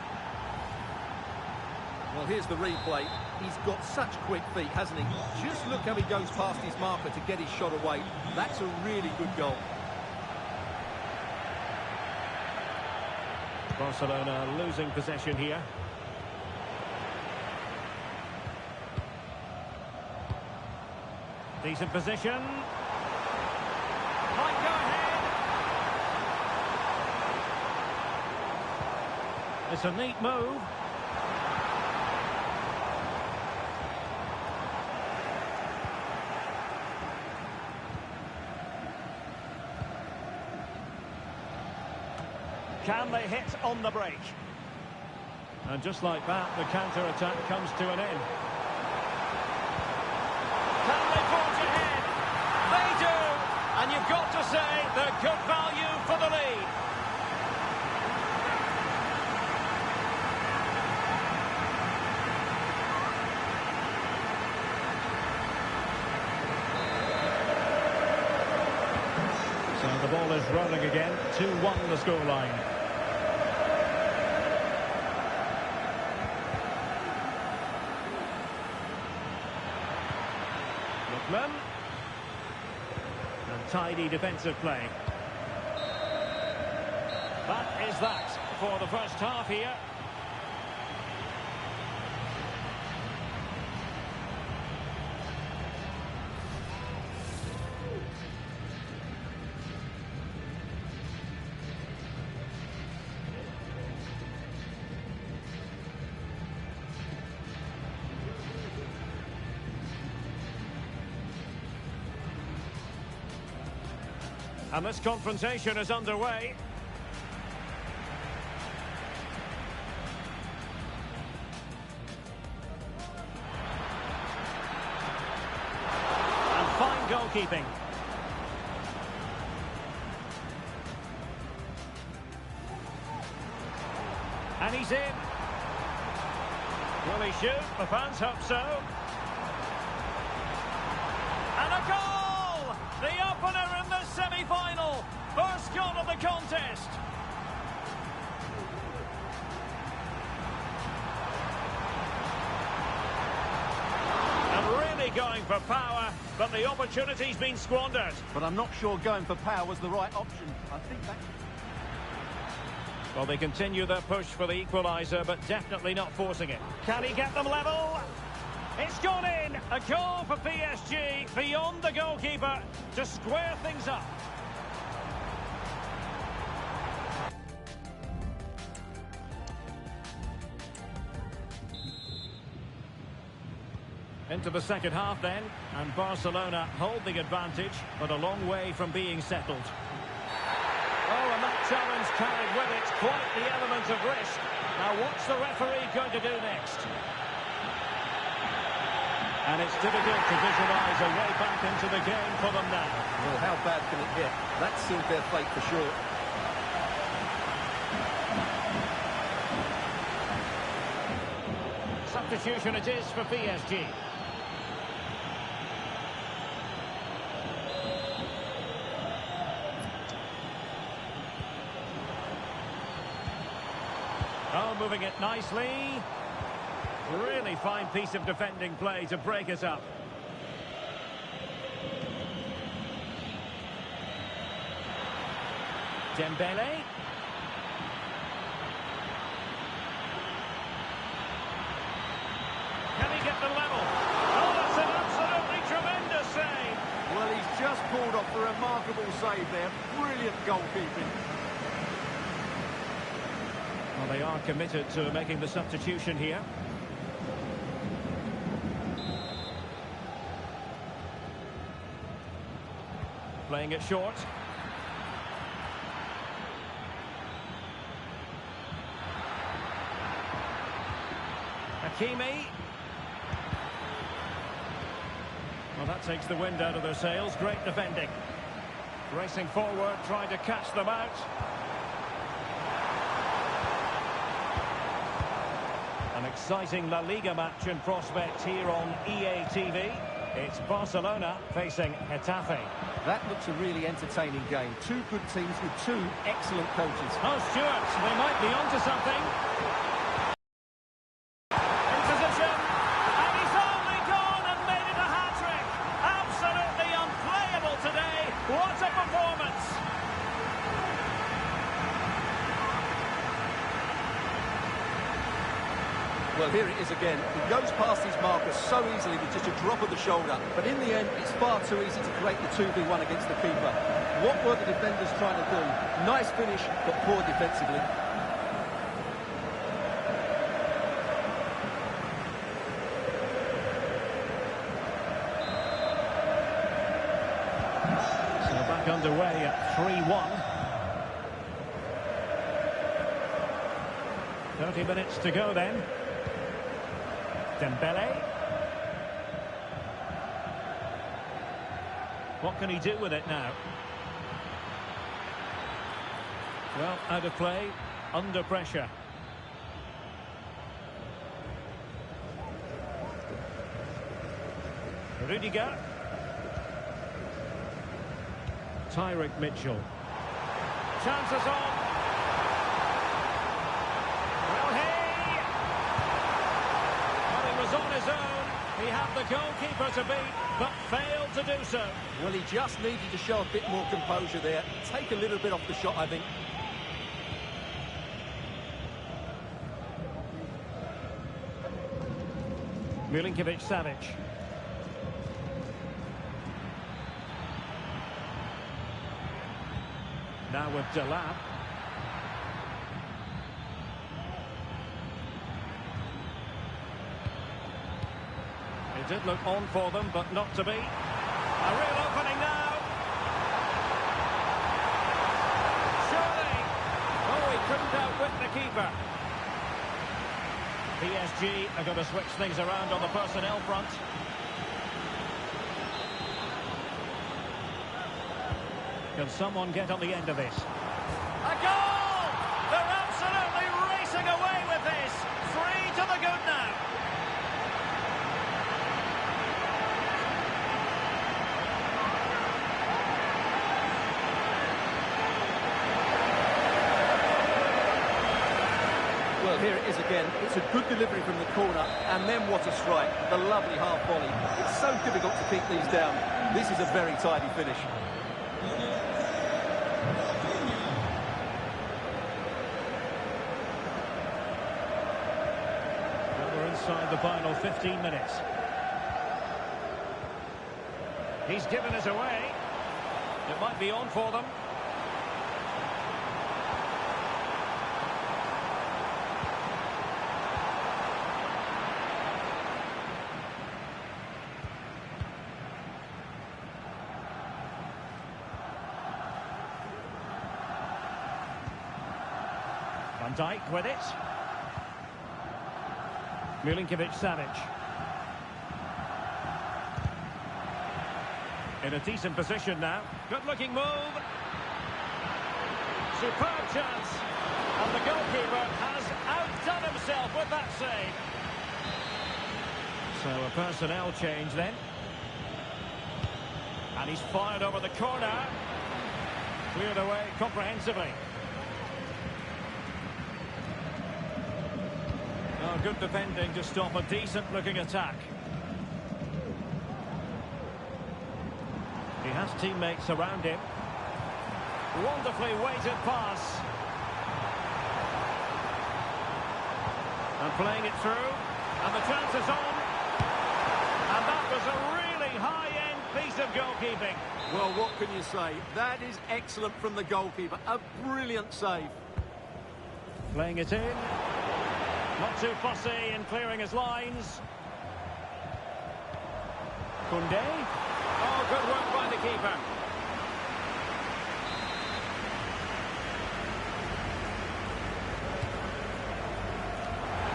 Well, here's the replay. He's got such quick feet, hasn't he? Just look how he goes past his marker to get his shot away. That's a really good goal. Barcelona losing possession here. Decent position. Might go ahead. It's a neat move. Can they hit on the break? And just like that, the counter-attack comes to an end. Can they forge ahead? They do! And you've got to say they're good value for the lead. So the ball is rolling again. 2-1 the scoreline. And tidy defensive play. That is that for the first half here. And this confrontation is underway. And fine goalkeeping. And he's in. Will he shoot? The fans hope so. And a goal! The opener in the semi-final. First goal of the contest. going for power, but the opportunity's been squandered. But I'm not sure going for power was the right option. I think that... Well, they continue their push for the equaliser, but definitely not forcing it. Can he get them level? It's gone in! A goal for PSG, beyond the goalkeeper, to square things up. Into the second half then, and Barcelona hold the advantage, but a long way from being settled. Oh, and that challenge carried with it quite the element of risk. Now what's the referee going to do next? And it's difficult to visualise a way back into the game for them now. Well, how bad can it get? That sealed their fate for sure. Substitution it is for PSG. Oh, moving it nicely. Really fine piece of defending play to break it up. Dembele. Can he get the level? Oh, that's an absolutely tremendous save. Well, he's just pulled off a remarkable save there. Brilliant goalkeeping. Well, they are committed to making the substitution here. Playing it short. Hakimi. Well, that takes the wind out of their sails. Great defending. Racing forward, trying to catch them out. An exciting La Liga match in prospect here on EA TV. It's Barcelona facing Getafe. That looks a really entertaining game. Two good teams with two excellent coaches. Oh, Stuart, they might be onto something. In position, and he's only gone and made it a hat-trick. Absolutely unplayable today. What a performance. Well, here it is again. He goes past his marker so easily with just a drop of the shoulder. But in the end, it's far too easy to create the 2v1 against the keeper. What were the defenders trying to do? Nice finish, but poor defensively. So back underway at 3-1. 30 minutes to go then. Dembele. What can he do with it now? Well, out of play, under pressure. Rudiger. Tyrick Mitchell. Chances on. On his own, he had the goalkeeper to beat, but failed to do so. Well, he just needed to show a bit more composure there. Take a little bit off the shot, I think. Milinkovic-Savic. Now with Delap. It did look on for them, but not to be. A real opening now. Surely. Oh, he couldn't outwit the keeper. PSG are going to switch things around on the personnel front. Can someone get on the end of this? A goal! They're absolutely racing away with this. 3 to the good now. here it is again. It's a good delivery from the corner, and then what a strike. The lovely half volley. It's so difficult to keep these down. This is a very tidy finish. We're inside the final 15 minutes. He's given us away. It might be on for them. Van Dijk with it. Milinkovic-Savic. In a decent position now. Good-looking move. Superb chance. And the goalkeeper has outdone himself with that save. So a personnel change then. And he's fired over the corner. Cleared away comprehensively. Oh, good defending to stop a decent-looking attack. He has teammates around him. Wonderfully weighted pass. And playing it through. And the chance is on. And that was a really high-end piece of goalkeeping. Well, what can you say? That is excellent from the goalkeeper. A brilliant save. Playing it in. Not too fussy in clearing his lines. Koundé. Oh, good work by the keeper.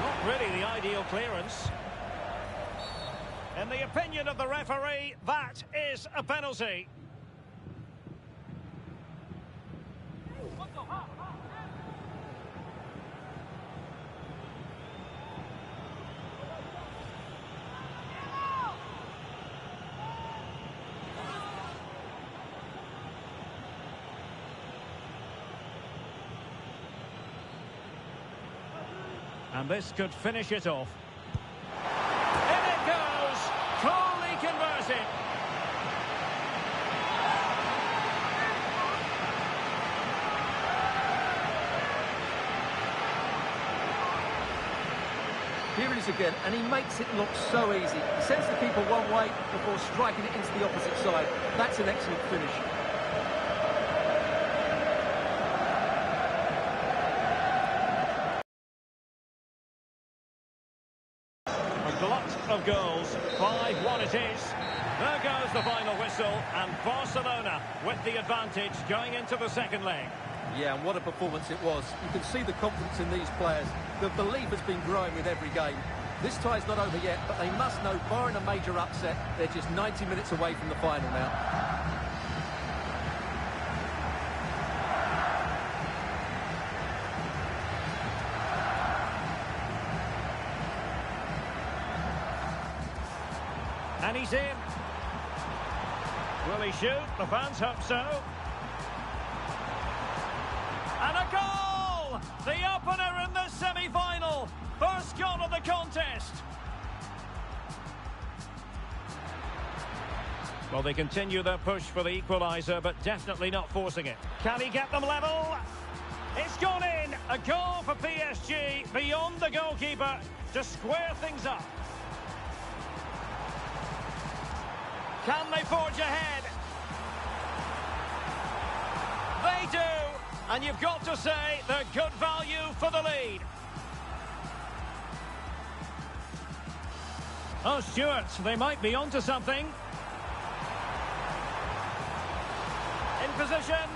Not really the ideal clearance. In the opinion of the referee, that is a penalty. And this could finish it off. In it goes! Coolly converted. Here it is again, and he makes it look so easy. He sends the keeper one way before striking it into the opposite side. That's an excellent finish. Of goals, 5-1 it is. There goes the final whistle, and Barcelona with the advantage going into the second leg. Yeah, and what a performance it was. You can see the confidence in these players. The belief has been growing with every game. This tie's not over yet, but they must know, barring a major upset, they're just 90 minutes away from the final now. And he's in. Will he shoot? The fans hope so. And a goal! The opener in the semi-final. First goal of the contest. Well, they continue their push for the equaliser, but definitely not forcing it. Can he get them level? It's gone in. A goal for PSG beyond the goalkeeper to square things up. Can they forge ahead? They do, and you've got to say they're good value for the lead. Oh, Stuart, they might be onto something. In position,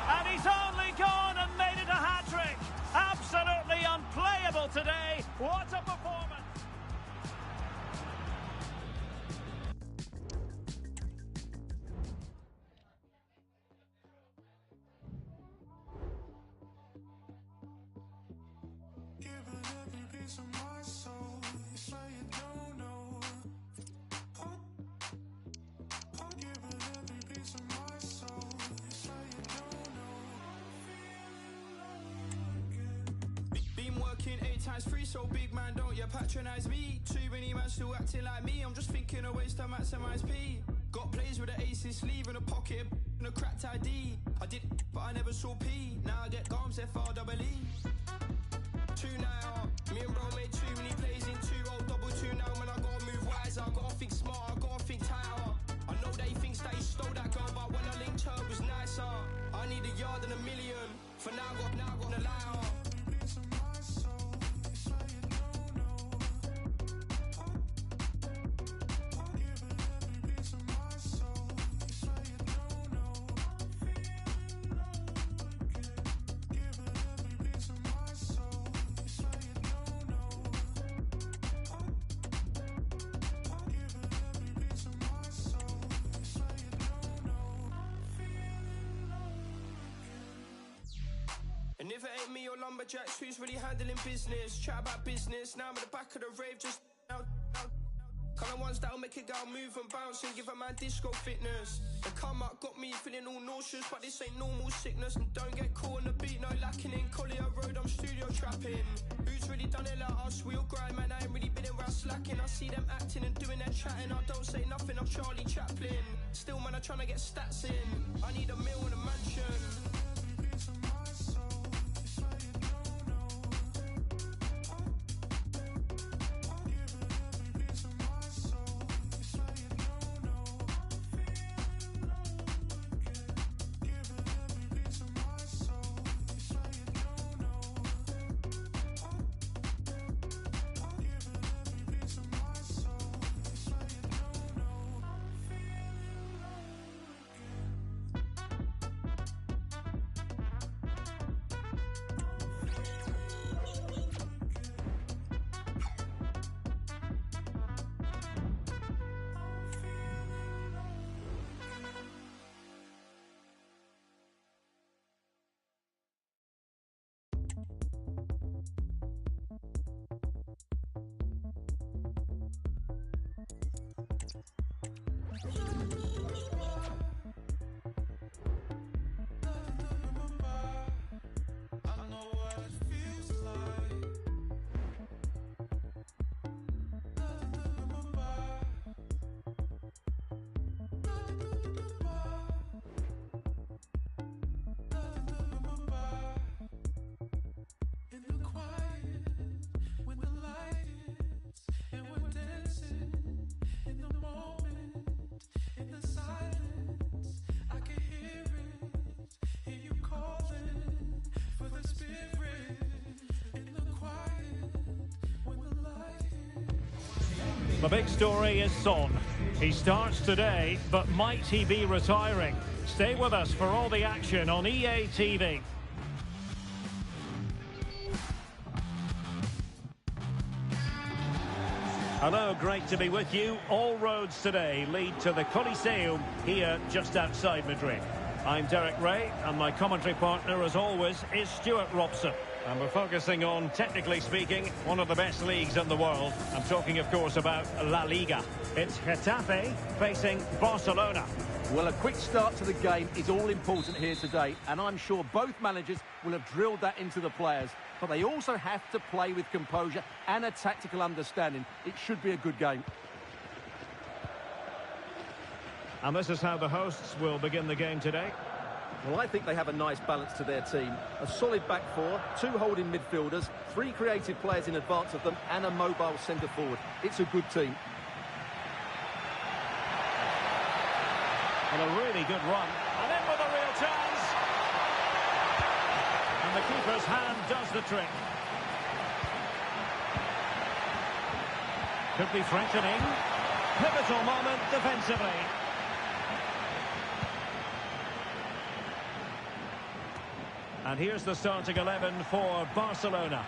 and he's only gone and made it a hat-trick. Absolutely unplayable today. What a performance. times 3, so big man, don't you patronize me. Too many man still acting like me. I'm just thinking of ways to maximize P. Got plays with an ace in sleeve and a pocket and a cracked ID. I did, but I never saw P. Now I get Garms F-R-E-E. 2 now, me and bro made too many plays in 2. I'll double 2 now, man. I gotta move wiser. I gotta think smarter. I gotta think tighter. I know they thinks that he stole that girl, but when I linked her, it was nicer. I need a yard and a million. For now, got a liar. And if it ain't me or lumberjacks, who's really handling business? Chat about business, now I'm at the back of the rave, just out. Kind of ones that'll make a girl move and bounce and give a man disco fitness. The come up got me feeling all nauseous, but this ain't normal sickness. And don't get caught on the beat, no lacking in Collier Road, I'm studio trapping. Who's really done it like us? We all grind, man, I ain't really been around slacking. I see them acting and doing their chatting, I don't say nothing, I'm Charlie Chaplin. Still, man, I'm trying to get stats in. I need a meal and a mansion. The big story is Son. He starts today, but might he be retiring? Stay with us for all the action on EA TV. Hello, great to be with you. All roads today lead to the Coliseum here just outside Madrid. I'm Derek Ray, and my commentary partner, as always, is Stuart Robson. And we're focusing on, technically speaking, one of the best leagues in the world. I'm talking, of course, about La Liga. It's Getafe facing Barcelona. Well, a quick start to the game is all important here today, and I'm sure both managers will have drilled that into the players. But they also have to play with composure and a tactical understanding. It should be a good game. And this is how the hosts will begin the game today. Well, I think they have a nice balance to their team. A solid back four, 2 holding midfielders, 3 creative players in advance of them, and a mobile centre forward. It's a good team. And a really good run. And in with a real chance. And the keeper's hand does the trick. Could be threatening. Pivotal moment defensively. And here's the starting 11 for Barcelona.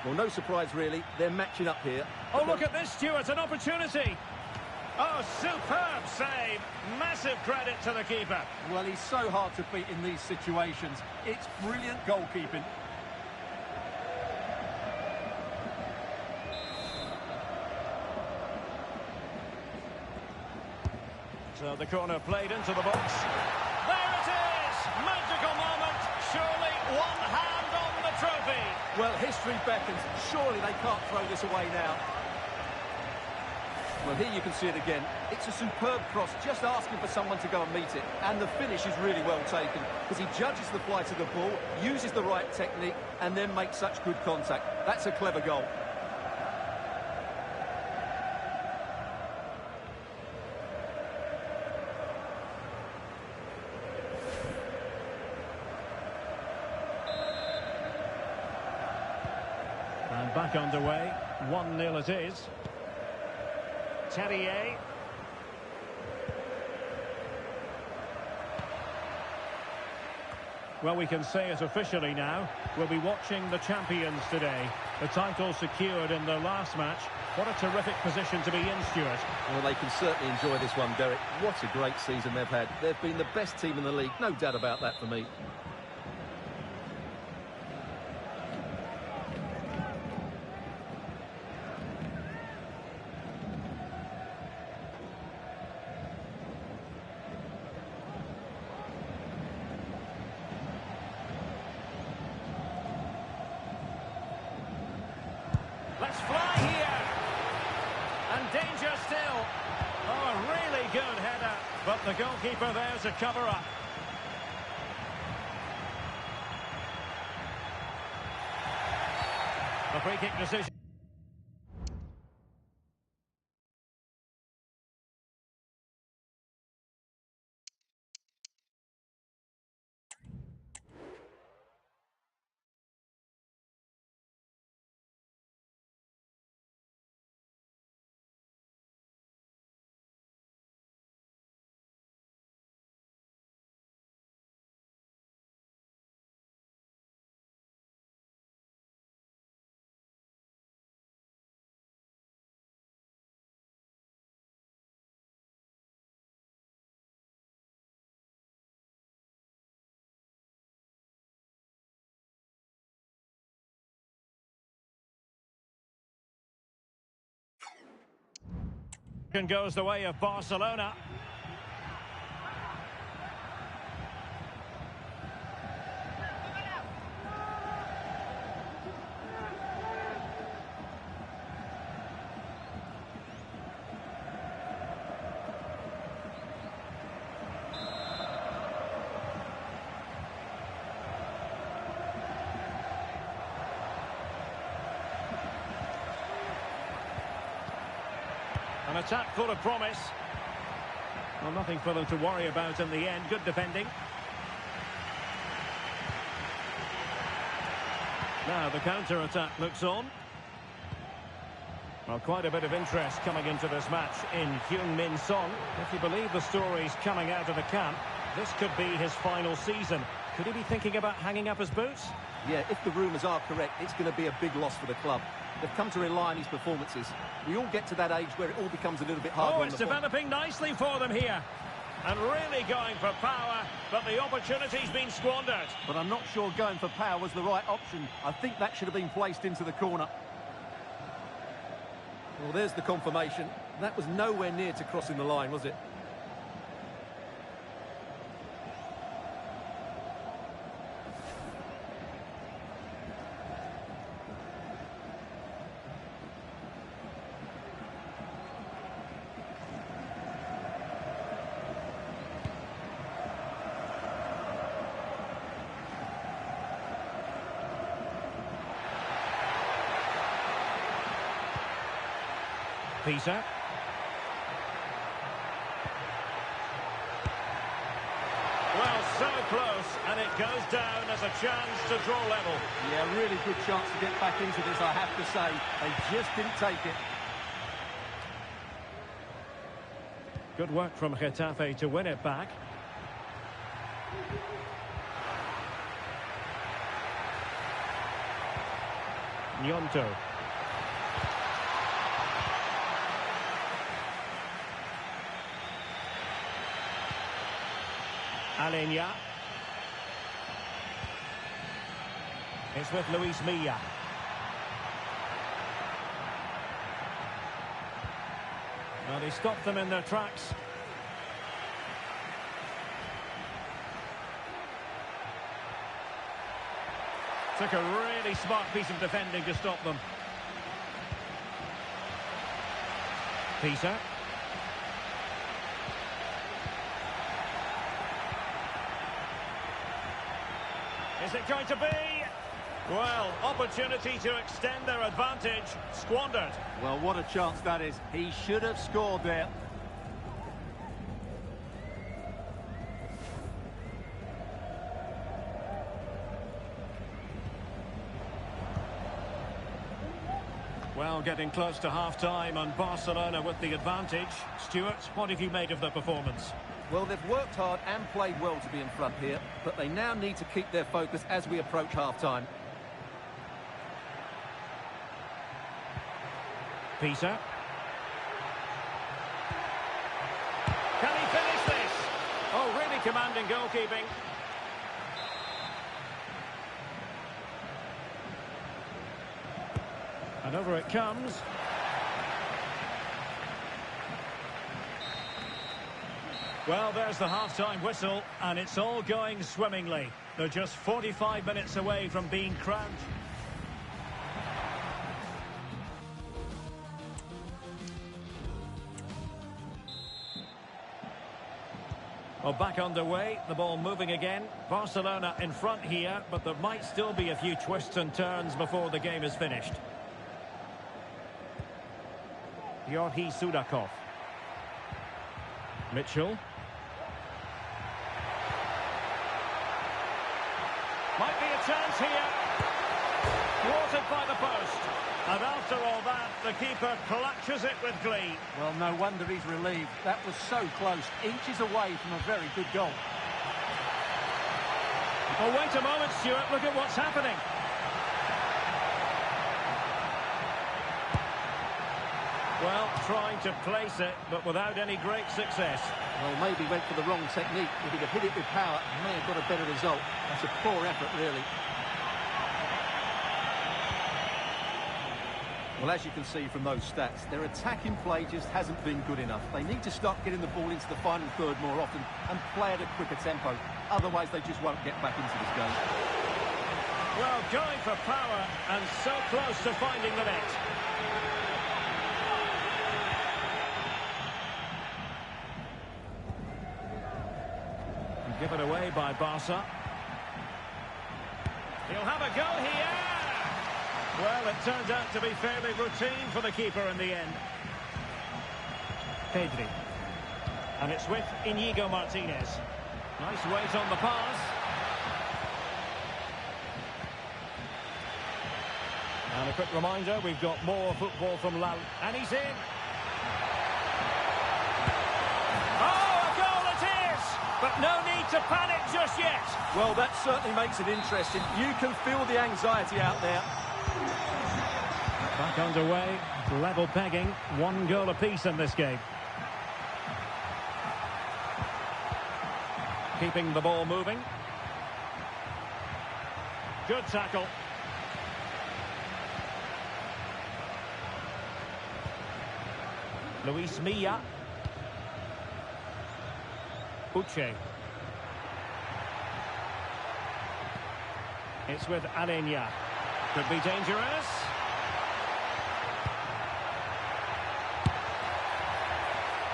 Well, no surprise, really. They're matching up here. Oh, look at this, Stuart, an opportunity. Oh, superb save. Massive credit to the keeper. Well, he's so hard to beat in these situations. It's brilliant goalkeeping. So the corner played into the box. There it is! Magical moment. Surely one hand on the trophy. Well, history beckons. Surely they can't throw this away now. Well, here you can see it again. It's a superb cross, just asking for someone to go and meet it. And the finish is really well taken, because he judges the flight of the ball, uses the right technique, and then makes such good contact. That's a clever goal. And back underway. 1-0 it is. Terrier. Well, we can say it officially now. We'll be watching the champions today. The title secured in their last match. What a terrific position to be in, Stuart. Well, they can certainly enjoy this one, Derek. What a great season they've had. They've been the best team in the league. No doubt about that for me. Let's fly here. And danger still. Oh, a really good header. But the goalkeeper there's a cover-up. The free kick decision. Goes the way of Barcelona. An attack full of promise. Well, nothing for them to worry about in the end. Good defending. Now the counter-attack looks on. Well, quite a bit of interest coming into this match in Heung-min Son. If you believe the stories coming out of the camp, this could be his final season. Could he be thinking about hanging up his boots? Yeah, if the rumours are correct, it's going to be a big loss for the club. They've come to rely on his performances. We all get to that age where it all becomes a little bit harder. Oh, it's developing nicely for them here. And really going for power, but the opportunity's been squandered. But I'm not sure going for power was the right option. I think that should have been placed into the corner. Well, there's the confirmation. That was nowhere near to crossing the line, was it? Peter. Well, so close, and it goes down as a chance to draw level. Yeah, really good chance to get back into this, I have to say. They just didn't take it. Good work from Getafe to win it back. Nyonto. Alenia. It's with Luis Milla. Well, he stopped them in their tracks. Took a really smart piece of defending to stop them. Peter. Is it going to be? Well, opportunity to extend their advantage, squandered. Well, what a chance that is. He should have scored there. Well, getting close to half-time and Barcelona with the advantage. Stuart, what have you made of the performance? Well, they've worked hard and played well to be in front here, but they now need to keep their focus as we approach half-time. Peter. Can he finish this? Oh, really commanding goalkeeping. And over it comes. Well, there's the half-time whistle, and it's all going swimmingly. They're just 45 minutes away from being crowned. Well, back underway, the ball moving again. Barcelona in front here, but there might still be a few twists and turns before the game is finished. Georgi Sudakov. Mitchell. Might be a chance here. Thwarted by the post. And after all that, the keeper clutches it with glee. Well, no wonder he's relieved. That was so close. Inches away from a very good goal. Oh, wait a moment, Stuart. Look at what's happening. Well, trying to place it, but without any great success. Well, maybe went for the wrong technique. If he'd have hit it with power, he may have got a better result. That's a poor effort, really. Well, as you can see from those stats, their attacking play just hasn't been good enough. They need to start getting the ball into the final third more often and play at a quicker tempo. Otherwise, they just won't get back into this game. Well, going for power and so close to finding the net. Given away by Barca. He'll have a go here. Well, it turns out to be fairly routine for the keeper in the end. Pedri. And it's with Inigo Martinez. Nice weight on the pass. And a quick reminder, we've got more football from La... And he's in. But no need to panic just yet. Well, that certainly makes it interesting. You can feel the anxiety out there. Back underway, level pegging, 1 goal apiece in this game. Keeping the ball moving. Good tackle. Luis Milla. Uche. It's with Alenya. Could be dangerous.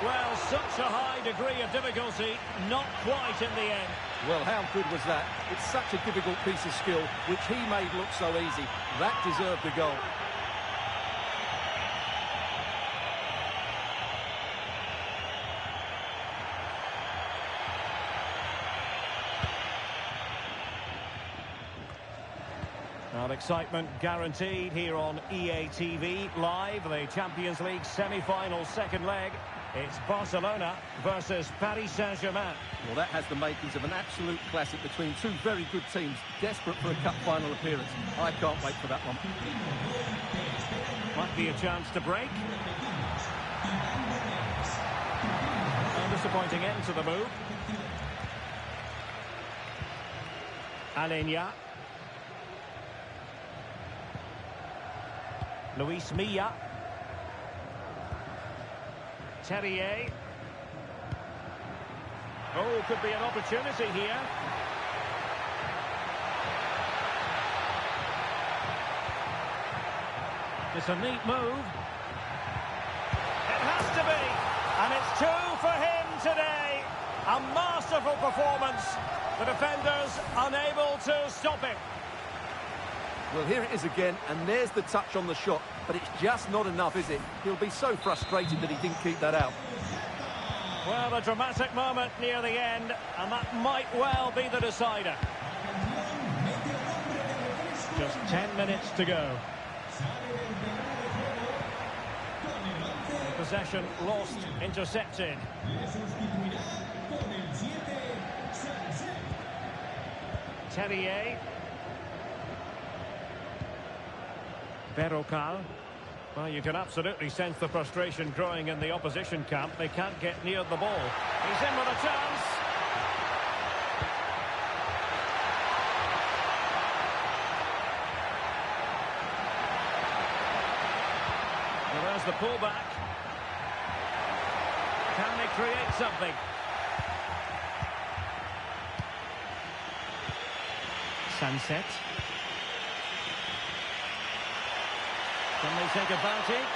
Well, such a high degree of difficulty, not quite in the end. Well, how good was that? It's such a difficult piece of skill, which he made look so easy. That deserved a goal. Well, excitement guaranteed here on EA TV Live, the Champions League semi-final second leg. It's Barcelona versus Paris Saint-Germain. Well, that has the makings of an absolute classic between two very good teams, desperate for a cup final appearance. I can't wait for that one. Might be a chance to break. A disappointing end to the move. Alenya. Luis Milla. Terrier. Oh, could be an opportunity here. It's a neat move. It has to be. And it's 2 for him today. A masterful performance. The defenders unable to stop him. Well, here it is again, and there's the touch on the shot. But it's just not enough, is it? He'll be so frustrated that he didn't keep that out. Well, a dramatic moment near the end, and that might well be the decider. Just 10 minutes to go. Possession lost, intercepted. Terrier. Berrocal. Well, you can absolutely sense the frustration growing in the opposition camp. They can't get near the ball. He's in with a chance. Well, there's the pullback. Can they create something? Sunset. Can they take advantage?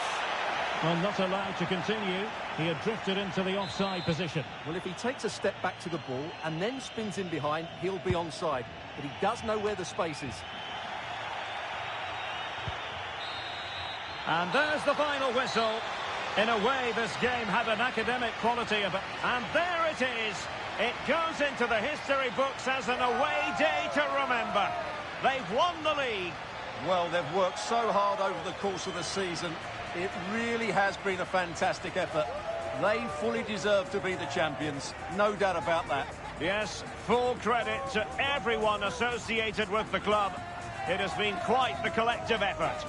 Well, not allowed to continue. He had drifted into the offside position. Well, if he takes a step back to the ball and then spins in behind, he'll be onside. But he does know where the space is. And there's the final whistle. In a way, this game had an academic quality of it. And there it is. It goes into the history books as an away day to remember. They've won the league. Well, they've worked so hard over the course of the season. It really has been a fantastic effort. They fully deserve to be the champions. No doubt about that. Yes, full credit to everyone associated with the club. It has been quite the collective effort.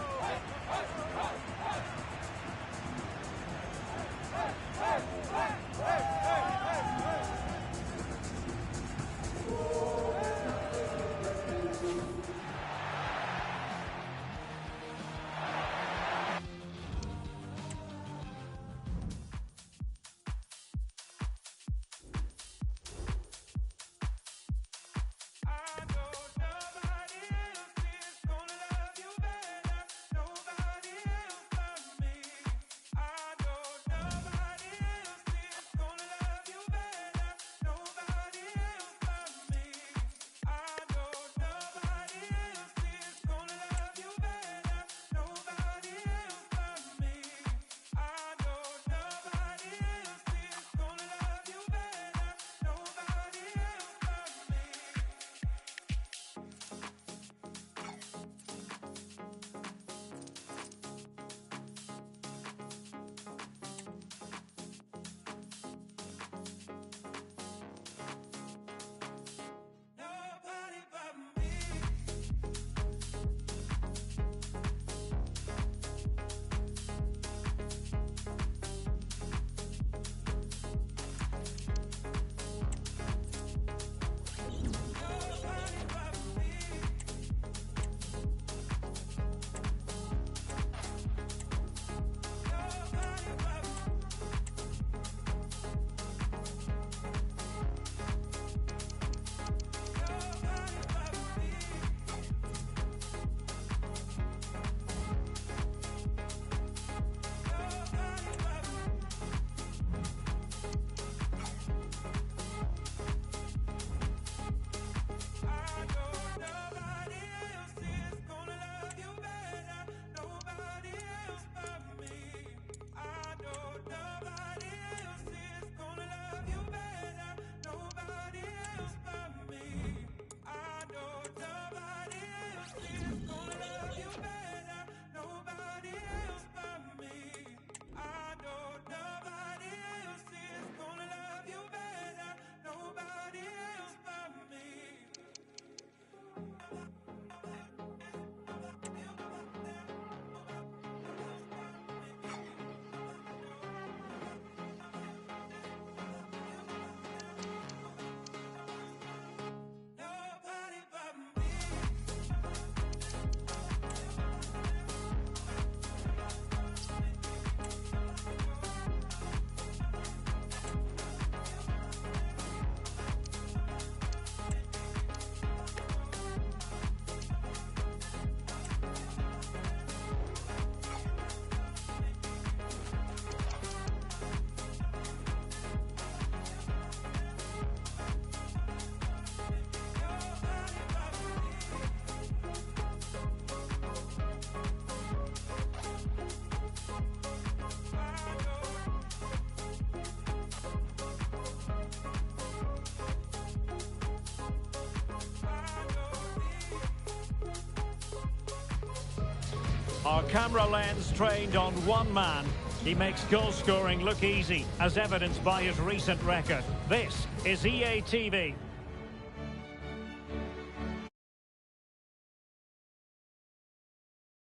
Our camera lens trained on one man. He makes goal scoring look easy, as evidenced by his recent record. This is EA TV.